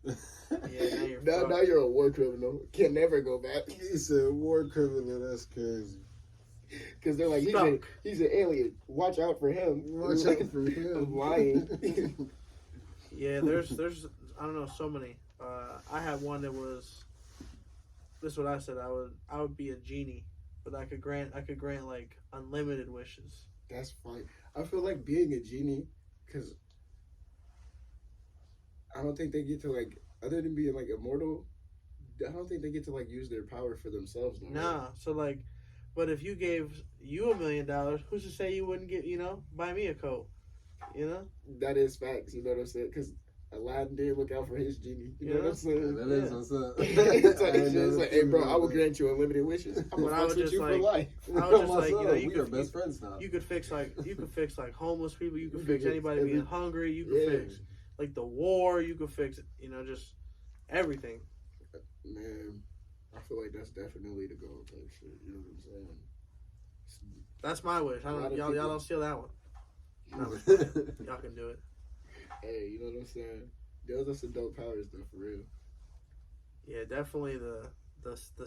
[SPEAKER 1] Yeah,
[SPEAKER 2] now you're a war criminal. Can never go back.
[SPEAKER 3] He said war criminal. That's crazy.
[SPEAKER 2] Because they're like, he's an alien. Watch out for him.
[SPEAKER 3] Watch out for him.
[SPEAKER 2] Lying.
[SPEAKER 1] Yeah, there's I don't know, so many. I had one that was. This is what I said. I would be a genie, but I could grant like unlimited wishes.
[SPEAKER 2] That's fine. I feel like being a genie, because I don't think they get to like, other than being like immortal, I don't think they get to like use their power for themselves.
[SPEAKER 1] Nah. So like, but if you gave you $1 million, who's to say you wouldn't get buy me a coat?
[SPEAKER 2] That is facts. You know what I'm saying? Because Aladdin did look out for his genie. You know what I'm saying?
[SPEAKER 3] That is what's up.
[SPEAKER 2] It's like, hey, bro, I will grant you unlimited wishes. I'm
[SPEAKER 1] But
[SPEAKER 2] gonna fuck with you for life.
[SPEAKER 1] I was just like,
[SPEAKER 3] we
[SPEAKER 1] you
[SPEAKER 3] are
[SPEAKER 1] could
[SPEAKER 3] best friends now.
[SPEAKER 1] You could fix like homeless people. You could
[SPEAKER 2] You
[SPEAKER 1] fix
[SPEAKER 2] could
[SPEAKER 1] anybody being hungry. You could fix like the war. You could fix just everything.
[SPEAKER 2] Man, I feel like that's definitely the goal type shit. You know what I'm saying?
[SPEAKER 1] That's my wish. Y'all don't steal that one. No, y'all can do it.
[SPEAKER 2] Hey, you know what I'm saying? Those are some dope powers though, for real.
[SPEAKER 1] Yeah, definitely the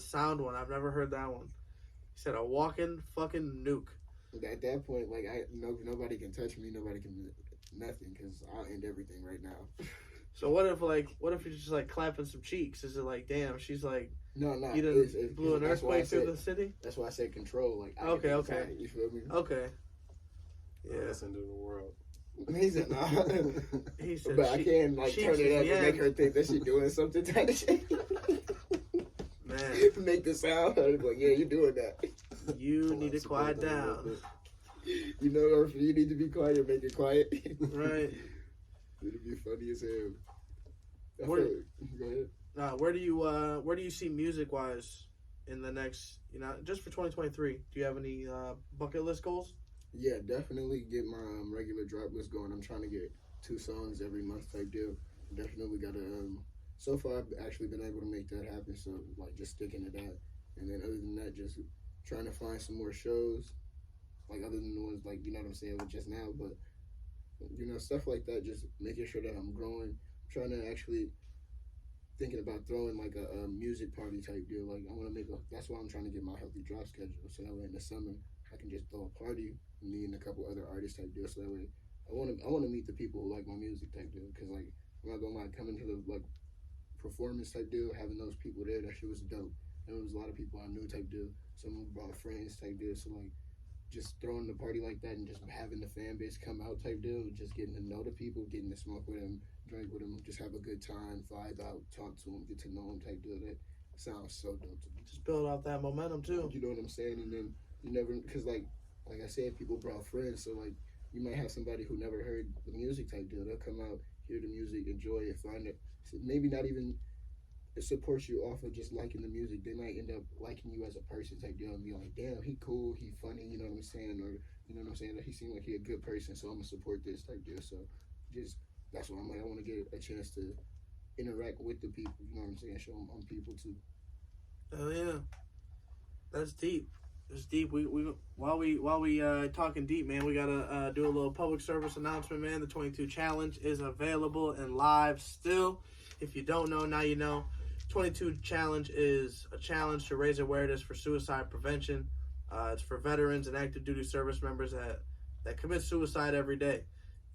[SPEAKER 1] sound one. I've never heard that one. He said a walking fucking nuke.
[SPEAKER 2] At that point, like nobody can touch me, nobody can do nothing, because I'll end everything right now.
[SPEAKER 1] So what if you're just like clapping some cheeks? Is it like, damn, she's like,
[SPEAKER 2] no,
[SPEAKER 1] you done blew an earthquake through the city?
[SPEAKER 2] That's why I said control. Like,
[SPEAKER 1] Okay.
[SPEAKER 2] You feel me?
[SPEAKER 1] Okay.
[SPEAKER 3] Yeah, that's into the world.
[SPEAKER 2] He said, nah.
[SPEAKER 1] He said,
[SPEAKER 2] but I can't like turn it up and make her think that she's doing something type of shit.
[SPEAKER 1] Man,
[SPEAKER 2] make the sound. Like, yeah, you're doing that.
[SPEAKER 1] You need to quiet down.
[SPEAKER 2] You know, or if you need to be quiet, make it quiet.
[SPEAKER 1] Right.
[SPEAKER 2] It'd be funny as hell. Go ahead.
[SPEAKER 1] Where do you see music wise in the next, just for 2023? Do you have any bucket list goals?
[SPEAKER 2] Yeah, definitely get my regular drop list going. I'm trying to get 2 songs every month type deal. Definitely got to. So far, I've actually been able to make that happen. So like, just sticking to that, and then other than that, just trying to find some more shows, like other than the ones like what I'm saying with just now, but stuff like that. Just making sure that I'm growing. I'm trying to actually thinking about throwing like a music party type deal. Like I want to that's why I'm trying to get my healthy drop schedule. So that way in the summer I can just throw a party, me and a couple other artists type deal. So that way I want to meet the people who like my music type deal. Because like I'm not gonna lie, coming to the like performance type deal, having those people there, that shit was dope. There was a lot of people I knew type deal. Some brought friends type deal. So like just throwing the party like that and just having the fan base come out type deal, just getting to know the people, getting to smoke with them, drink with them, just have a good time, vibe out, talk to them, get to know them type deal. That sounds so dope to me.
[SPEAKER 1] Just build out that momentum too.
[SPEAKER 2] You know what I'm saying? And then you never, because like I said, people brought friends, so like you might have somebody who never heard the music type deal. They'll come out, hear the music, enjoy it, find it. So maybe not even support you off of just liking the music. They might end up liking you as a person type deal and be like, damn, he cool, he funny, you know what I'm saying? Or you know what I'm saying? He seemed like he a good person, so I'm gonna support this type deal. So just that's why I'm like, I want to get a chance to interact with the people. You know what I'm saying? Show them I'm people too.
[SPEAKER 1] Oh yeah, that's deep. It's deep. We while we talking deep, man, we gotta do a little public service announcement, man. The 22 challenge is available and live still. If you don't know, now you know. 22 challenge is a challenge to raise awareness for suicide prevention. It's for veterans and active duty service members that commit suicide every day.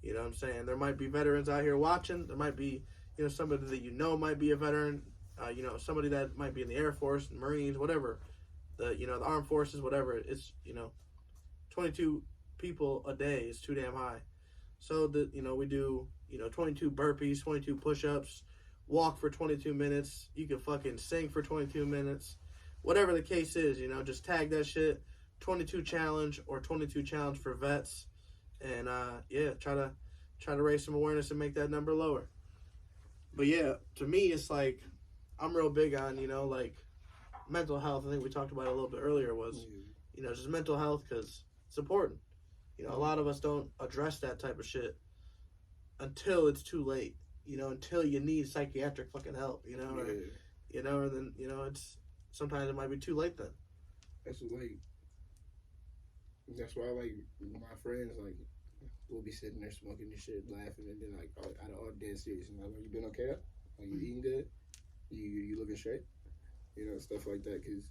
[SPEAKER 1] You know what I'm saying? There might be veterans out here watching. There might be somebody that might be a veteran. Somebody that might be in the Air Force, Marines, whatever. The armed forces, whatever. It's 22 people a day is too damn high. So we do 22 burpees, 22 push-ups, walk for 22 minutes. You can fucking sing for 22 minutes. Whatever the case is, just tag that shit. 22 challenge or 22 challenge for vets. And try to raise some awareness and make that number lower. But yeah, to me, it's like I'm real big on, you know, like mental health. I think we talked about it a little bit earlier. Was you know just mental health because it's important. You know, a lot of us don't address that type of shit until it's too late. You know, until you need psychiatric fucking help. You know, or you know, and then you know it's sometimes it might be too late then.
[SPEAKER 2] That's like. That's why like my friends like we'll be sitting there smoking and shit, laughing, and then like out of all dead serious, and like, you been okay? Like you eating good? You looking straight? You know, stuff like that. Cause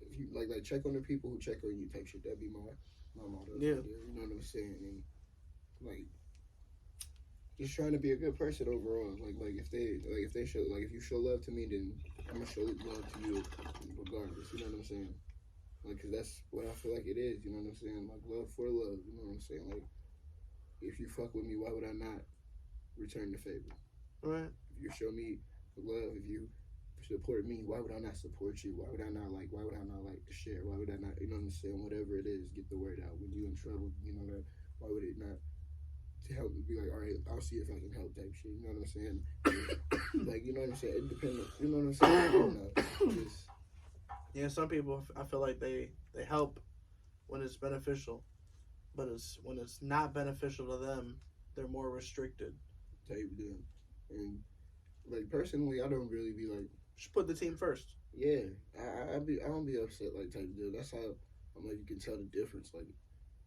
[SPEAKER 2] if you like check on the people who check on you type shit. That'd be my motto.
[SPEAKER 1] Yeah.
[SPEAKER 2] You know what I'm saying? And like just trying to be a good person overall. Like if they show like if you show love to me, then I'm gonna show love to you regardless. You know what I'm saying? Like, cause that's what I feel like it is. You know what I'm saying? Like love for love. You know what I'm saying? Like if you fuck with me, why would I not return the favor?
[SPEAKER 1] Right.
[SPEAKER 2] If you show me love, if you support me, why would I not support you? Why would I not like to share? Why would I not, you know what I'm saying? Whatever it is, get the word out. When you in trouble, you know that, why would it not to help me be like, all right, I'll see if I can help type shit. You know what I'm saying? Like, you know what I'm saying? Independent, you know what I'm saying? I don't know. Just,
[SPEAKER 1] yeah, some people I feel like they help when it's beneficial, but when it's not beneficial to them, they're more restricted.
[SPEAKER 2] type deal. And like personally, I don't really be like,
[SPEAKER 1] just put the team first.
[SPEAKER 2] yeah, I don't be upset like type deal. That's how I'm like you can tell the difference. Like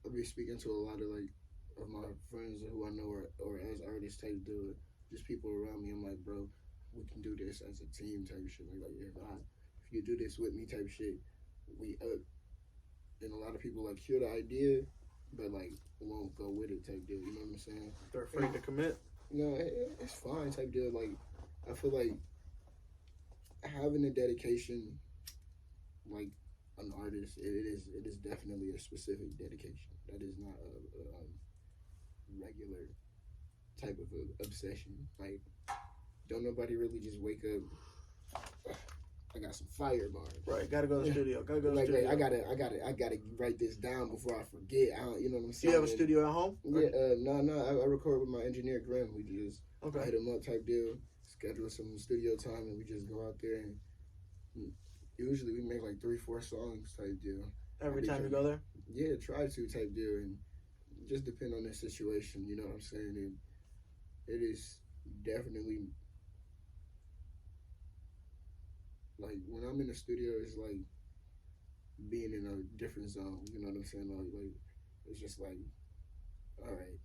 [SPEAKER 2] I be speaking to a lot of like of my friends who I know or as artists type deal. Just people around me. I'm like, bro, we can do this as a team type shit. Like if you do this with me type shit, we up. And a lot of people like hear the idea, but like won't go with it type deal. You know what I'm saying?
[SPEAKER 1] They're afraid to commit.
[SPEAKER 2] You know, it's fine type deal. Like I feel like having a dedication, like an artist, it is definitely a specific dedication. That is not a regular type of obsession. Like, don't nobody really just wake up. I got some fire bars.
[SPEAKER 1] Right, gotta go to the studio. Gotta go to the
[SPEAKER 2] Like,
[SPEAKER 1] studio.
[SPEAKER 2] I gotta write this down before I forget. You know what I'm
[SPEAKER 1] Do
[SPEAKER 2] saying?
[SPEAKER 1] you have a studio at home?
[SPEAKER 2] Yeah, no. I record with my engineer Grim. We just
[SPEAKER 1] Okay.
[SPEAKER 2] hit him up type deal, schedule some studio time, and we just go out there and usually we make like 3-4 songs type deal.
[SPEAKER 1] Every time you go there?
[SPEAKER 2] Yeah, try to type deal, and just depend on the situation. You know what I'm saying? And it is definitely like when I'm in the studio, it's like being in a different zone. You know what I'm saying? Like it's just like, all right,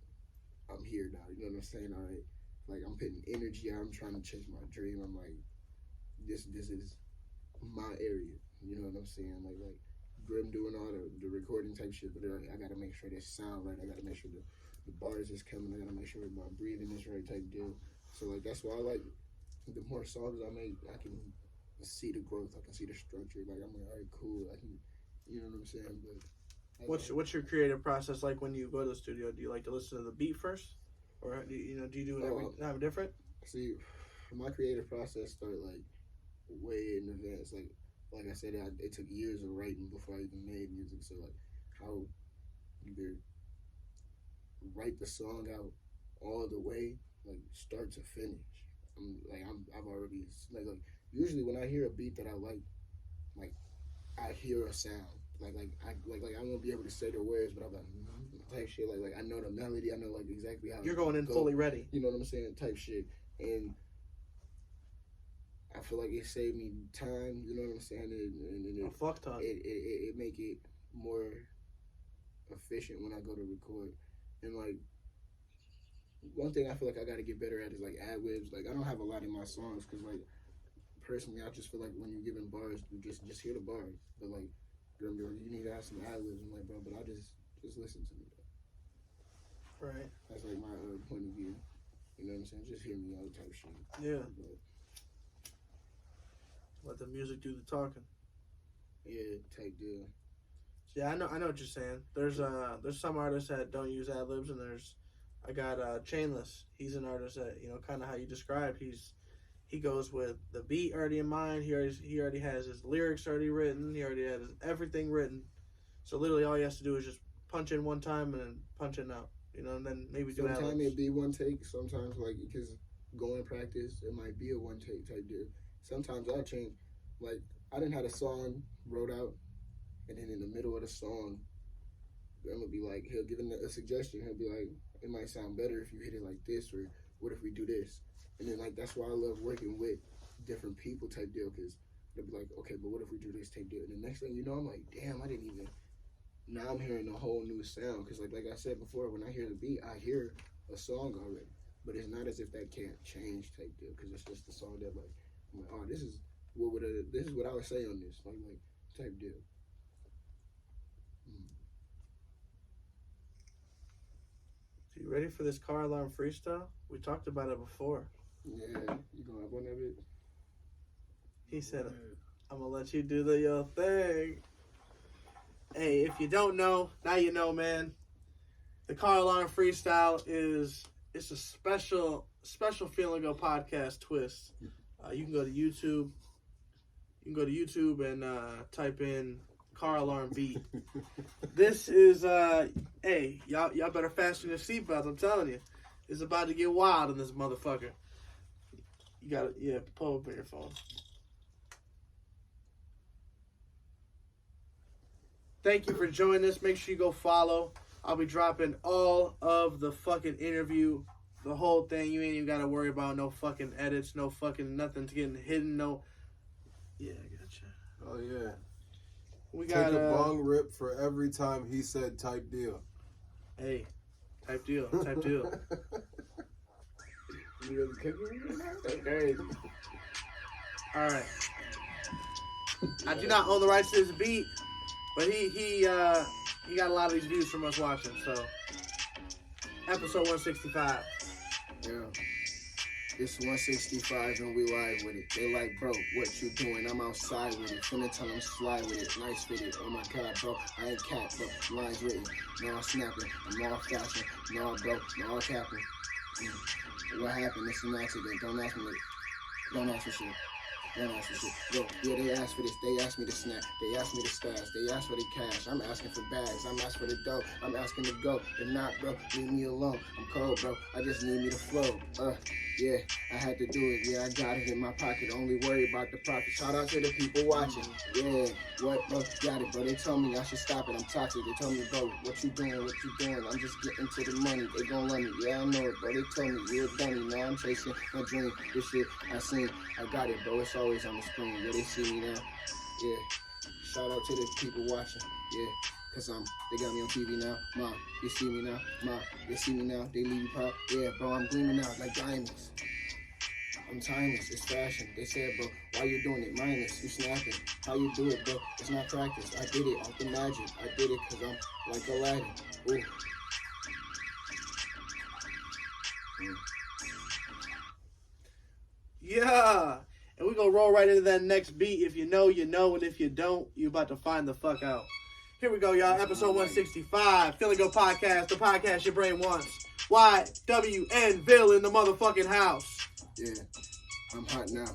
[SPEAKER 2] I'm here now. You know what I'm saying? All right, like I'm putting energy out. I'm trying to chase my dream. I'm like, this is my area. You know what I'm saying? Like Grim doing all the recording type shit, but I gotta make sure this sound right. I gotta make sure the bars is coming. I gotta make sure my breathing is right type deal. So like that's why I like the more songs I make, I can see the growth. I can see the structure. Like I'm like, all right, cool. I can, you know what I'm saying? But
[SPEAKER 1] what's your creative process like when you go to the studio? Do you like to listen to the beat first, or do you do it every time different?
[SPEAKER 2] See, my creative process started like way in advance. Like I said, it took years of writing before I even made music. So like, how either write the song out all the way, like start to finish. I've already like usually when I hear a beat that I like I hear a sound. I won't be able to say the words, but I'm like type shit. Like I know the melody. I know like exactly how
[SPEAKER 1] you're going in fully ready.
[SPEAKER 2] You know what I'm saying? Type shit. And I feel like it saved me time, you know what I'm saying? And
[SPEAKER 1] a fuck ton.
[SPEAKER 2] It make it more efficient when I go to record. And like one thing I feel like I gotta get better at is like ad-libs. Like I don't have a lot in my songs because like personally I just feel like when you're giving bars, you just hear the bars. But like you need to have some ad-libs. I'm like, bro, but I just listen to me.
[SPEAKER 1] Right.
[SPEAKER 2] That's like my point of view. You know what I'm saying? Just hear me out type shit.
[SPEAKER 1] Yeah.
[SPEAKER 2] But,
[SPEAKER 1] let the music do the talking.
[SPEAKER 2] Yeah, type deal.
[SPEAKER 1] Yeah, I know what you're saying. There's some artists that don't use ad libs, and I got Chainless. He's an artist that kind of how you described. He goes with the beat already in mind. He already has his lyrics already written. He already has everything written. So literally all he has to do is just punch in one time and then punch in out. you know, and then maybe do
[SPEAKER 2] Sometimes
[SPEAKER 1] ad-libs.
[SPEAKER 2] it'd be one take. Sometimes, like, because going practice, it might be a one take type deal. Sometimes I'll change. Like, I didn't have a song wrote out, and then in the middle of the song, I'm gonna be like, he'll give him a suggestion. He'll be like, it might sound better if you hit it like this, or what if we do this? And then, like, that's why I love working with different people type deal, because they'll be like, okay, but what if we do this type deal? And the next thing you know, I'm like, damn, I didn't even. Now I'm hearing a whole new sound, because like I said before, when I hear the beat, I hear a song already. But it's not as if that can't change type deal, because it's just the song that like, I'm like, oh, this is what I would say on this, like type deal.
[SPEAKER 1] You ready for this car alarm freestyle? We talked about it before.
[SPEAKER 2] Yeah, you gonna have one of it?
[SPEAKER 1] He said, I'm gonna let you do the thing. Hey, if you don't know, now you know, man. The car alarm freestyle it's a special Feeling Go podcast twist. You can go to YouTube. You can go to YouTube and type in car alarm beat. This is hey, y'all better fasten your seatbelts. I'm telling you, it's about to get wild in this motherfucker. You gotta pull up your phone. Thank you for joining us. Make sure you go follow. I'll be dropping all of the fucking interview, the whole thing. You ain't even got to worry about no fucking edits, no fucking nothing's getting hidden. No. Yeah, I gotcha.
[SPEAKER 3] Oh, yeah.
[SPEAKER 1] We got
[SPEAKER 3] Take a bong rip for every time he said type deal.
[SPEAKER 1] Hey, type deal.
[SPEAKER 2] Okay.
[SPEAKER 1] All right. I do not own the rights to this beat, but he got a lot of these views from us watching. So, episode 165.
[SPEAKER 2] Yeah. It's 165 and we live with it. They like, bro, what you doing? I'm outside with it. Finna tell them slide with it. Nice with it. Oh my god, bro. I ain't cat, bro. Lines written. No, I'm snapping. I'm all fashion. No, bro. No, I'm capping. What happened? It's an accident. Don't ask me. Don't ask me shit. Don't ask me shit. Yo, yeah, they asked for this. They asked me to snap. They asked me to stash. They asked for the cash. I'm asking for bags. I'm asking for the dough. I'm asking to go. If not, bro, leave me alone. I'm cold, bro. I just need me to flow. Yeah, I had to do it. Yeah, I got it in my pocket. Only worry about the profit. Shout out to the people watching. Yeah, what, bro? Got it, bro. They told me I should stop it. I'm toxic. They told me, bro, what you doing? What you doing? I'm just getting to the money. They gon' love me. Yeah, I know it, bro. They told me you're a dummy. Now I'm chasing my dream. This shit I seen. I got it, bro. It's always on the screen. Yeah, they see me now. Yeah. Shout out to the people watching. Yeah. Cause they got me on TV now. Ma, they see me now. Ma, they see me now. They leave you proud. Yeah, bro, I'm gleaming out like diamonds. I'm timeless. It's fashion. They said, bro, why you doing it? Mindless. You snapping. How you do it, bro? It's not practice. I did it off the magic. I did it cause I'm like Aladdin. Ooh.
[SPEAKER 1] Yeah. And we gonna roll right into that next beat. If you know, you know. And if you don't, you about to find the fuck out. Here we go, y'all. Episode 165. Feeling Go Podcast. The podcast your brain wants. YwN Vil in the motherfucking house.
[SPEAKER 2] Yeah. I'm hot now.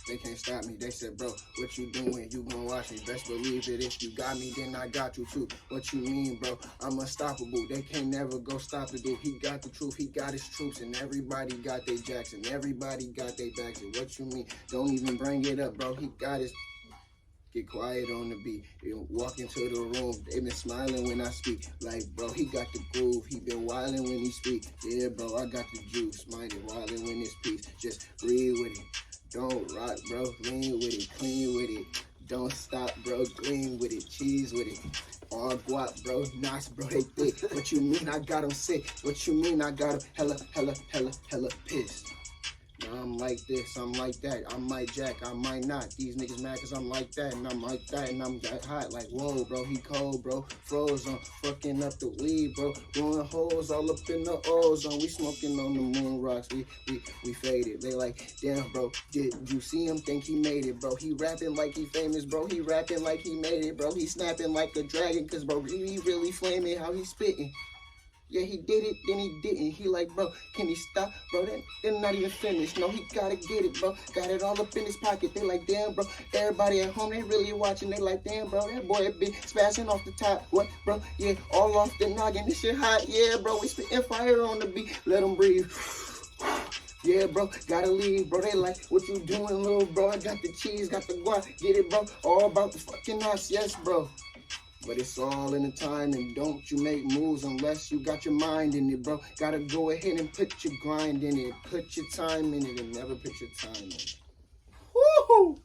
[SPEAKER 2] They can't stop me. They said, bro, what you doing? You gon' watch me. Best believe it. If you got me, then I got you too. What you mean, bro? I'm unstoppable. They can't never go stop the dude. He got the truth. He got his troops. And everybody got their Jackson. Everybody got their backs. And what you mean? Don't even bring it up, bro. He got his... Get quiet on the beat. They walk into the room. They been smiling when I speak. Like, bro, he got the groove. He been wildin' when he speak. Yeah, bro, I got the juice. Minded wildin' when it's peace. Just breathe with it. Don't rock, bro. Lean with it. Clean with it. Don't stop, bro. Clean with it. Cheese with it. All guap, bro. Knots, bro. They thick. What you mean I got them sick? What you mean I got them hella pissed? Now I'm like this, I'm like that, I might jack, I might not. These niggas mad cause I'm like that, and I'm like that, and I'm that hot. Like, whoa, bro, he cold, bro. Frozen, fucking up the weed, bro. Blowing holes all up in the ozone. We smoking on the moon rocks, we faded. They like, damn, bro, did you see him? Think he made it, bro. He rapping like he famous, bro. He rapping like he made it, bro. He snapping like a dragon, cause, bro, he really flaming how he spitting. Yeah, he did it, then he didn't. He like, bro, can he stop? Bro, they're not even finished. No, he gotta get it, bro. Got it all up in his pocket. They like, damn, bro. Everybody at home, they really watching. They like, damn, bro, that boy be smashing off the top. What, bro? Yeah, all off the noggin. This shit hot. Yeah, bro, we spitting fire on the beat. Let him breathe. Yeah, bro, gotta leave, bro. They like, what you doing, little bro? I got the cheese, got the guac. Get it, bro? All about the fucking us, yes, bro. But it's all in the time, and don't you make moves unless you got your mind in it, bro. Gotta go ahead and put your grind in it. Put your time in it and never put your time in it.
[SPEAKER 1] Woo!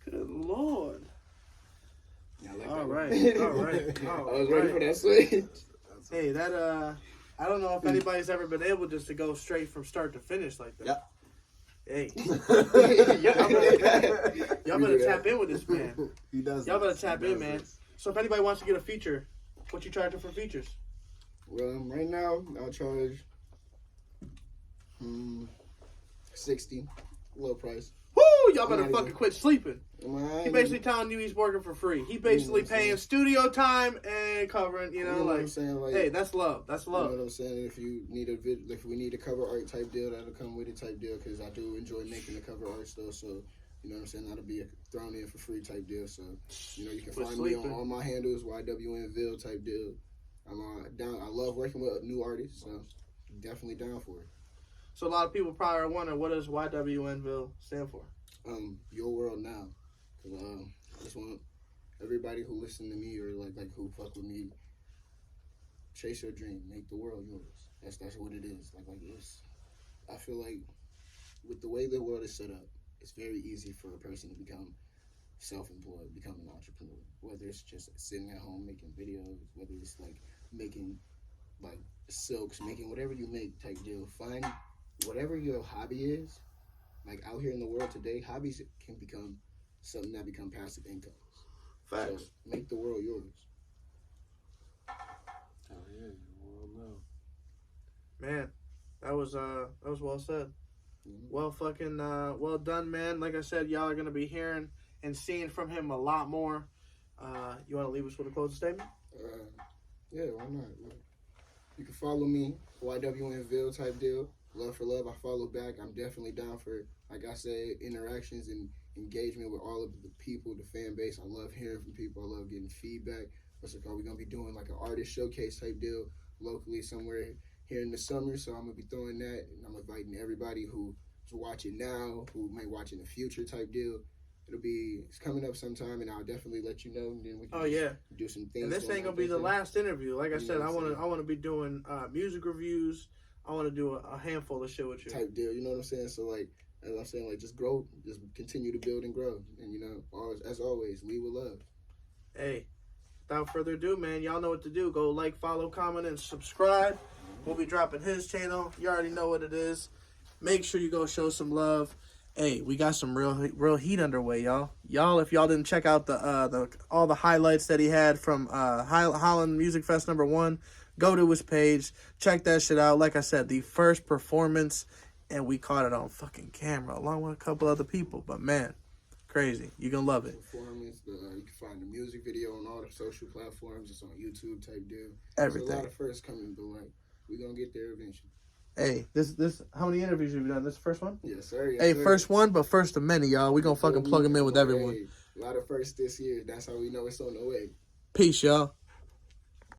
[SPEAKER 1] Good Lord.
[SPEAKER 2] Yeah, I like
[SPEAKER 1] All
[SPEAKER 2] that
[SPEAKER 1] right,
[SPEAKER 2] one.
[SPEAKER 1] all right.
[SPEAKER 2] I was ready for that switch.
[SPEAKER 1] Hey, that I don't know if anybody's ever been able just to go straight from start to finish like that.
[SPEAKER 2] Yep.
[SPEAKER 1] Hey,
[SPEAKER 2] Yeah.
[SPEAKER 1] y'all better tap in with this man.
[SPEAKER 3] He does.
[SPEAKER 1] Y'all better
[SPEAKER 3] this.
[SPEAKER 1] tap
[SPEAKER 3] He
[SPEAKER 1] in,
[SPEAKER 3] does
[SPEAKER 1] man.
[SPEAKER 3] this.
[SPEAKER 1] So if anybody wants to get a feature, what you charging for features?
[SPEAKER 2] Well, right now, I'll charge 60. Low price.
[SPEAKER 1] Woo! Y'all better
[SPEAKER 2] I'm not
[SPEAKER 1] fucking
[SPEAKER 2] even-
[SPEAKER 1] quit sleeping.
[SPEAKER 2] I
[SPEAKER 1] He basically telling you he's working for free. He basically paying studio time and covering, you know,
[SPEAKER 2] what
[SPEAKER 1] like,
[SPEAKER 2] I'm saying? Like,
[SPEAKER 1] hey, that's love. That's
[SPEAKER 2] you know
[SPEAKER 1] love.
[SPEAKER 2] what I'm saying? If you need if we need a cover art type deal, that'll come with it type deal, because I do enjoy making the cover art stuff. So, you know what I'm saying? That'll be a thrown in for free type deal. So, you know, you can
[SPEAKER 1] Quit
[SPEAKER 2] find me on
[SPEAKER 1] sleeping.
[SPEAKER 2] all my handles, YwN Vil type deal. I'm down. I love working with new artists, so definitely down for it.
[SPEAKER 1] So a lot of people probably are wondering, what does YwN Vil stand for?
[SPEAKER 2] Your world now. 'Cause, I just want everybody who listen to me or like who fuck with me, chase your dream, make the world yours. That's what it is. Like it's. I feel like with the way the world is set up, it's very easy for a person to become self-employed, become an entrepreneur. Whether it's just sitting at home making videos, whether it's like making like silks, making whatever you make type deal. Find whatever your hobby is. Like out here in the world today, hobbies can become something that become passive incomes.
[SPEAKER 1] Facts.
[SPEAKER 2] So make the world yours.
[SPEAKER 3] Oh yeah, you will know.
[SPEAKER 1] Man, that was well said. Well fucking well done, man. Like I said, y'all are gonna be hearing and seeing from him a lot more. You wanna leave us with a closing statement?
[SPEAKER 2] Yeah, why not? You can follow me, YwN Vil type deal. Love for love, I follow back. I'm definitely down for, like I said, interactions and engagement with all of the people, the fan base. I love hearing from people. I love getting feedback. What's it called? We're gonna be doing like an artist showcase type deal locally somewhere here in the summer. So I'm gonna be throwing that, and I'm inviting everybody who's watching now, who may watch in the future type deal. It's coming up sometime, and I'll definitely let you know. And then we can do some things.
[SPEAKER 1] And this
[SPEAKER 2] going
[SPEAKER 1] ain't gonna
[SPEAKER 2] like
[SPEAKER 1] be
[SPEAKER 2] this
[SPEAKER 1] the
[SPEAKER 2] and-
[SPEAKER 1] last interview. Like I
[SPEAKER 2] You
[SPEAKER 1] said,
[SPEAKER 2] know
[SPEAKER 1] I
[SPEAKER 2] what I'm
[SPEAKER 1] wanna be doing music reviews. I wanna do a handful of shit with you.
[SPEAKER 2] type deal. You know what I'm saying? So like, as I'm saying, like just grow, just continue to build and grow, and you know, as always, lead with love.
[SPEAKER 1] Hey, without further ado, man, y'all know what to do. Go like, follow, comment, and subscribe. We'll be dropping his channel. You already know what it is. Make sure you go show some love. Hey, we got some real heat underway, y'all. Y'all, if y'all didn't check out all the highlights that he had from Holland Music Fest #1, go to his page, check that shit out. Like I said, the first performance, and we caught it on fucking camera along with a couple other people. But man, crazy. You're gonna love it.
[SPEAKER 2] Performance. You can find the music video on all the social platforms. It's on YouTube type deal.
[SPEAKER 1] Everything.
[SPEAKER 2] There's a lot of firsts coming, but like we're gonna get there eventually.
[SPEAKER 1] Hey, this how many interviews have you done? This the first one?
[SPEAKER 2] Yes, sir. Yes,
[SPEAKER 1] Hey,
[SPEAKER 2] sir.
[SPEAKER 1] first one, but first of many, y'all. We gonna fucking plug them in with everyone.
[SPEAKER 2] Hey, a lot of firsts this year. That's how we know it's on the way.
[SPEAKER 1] Peace, y'all.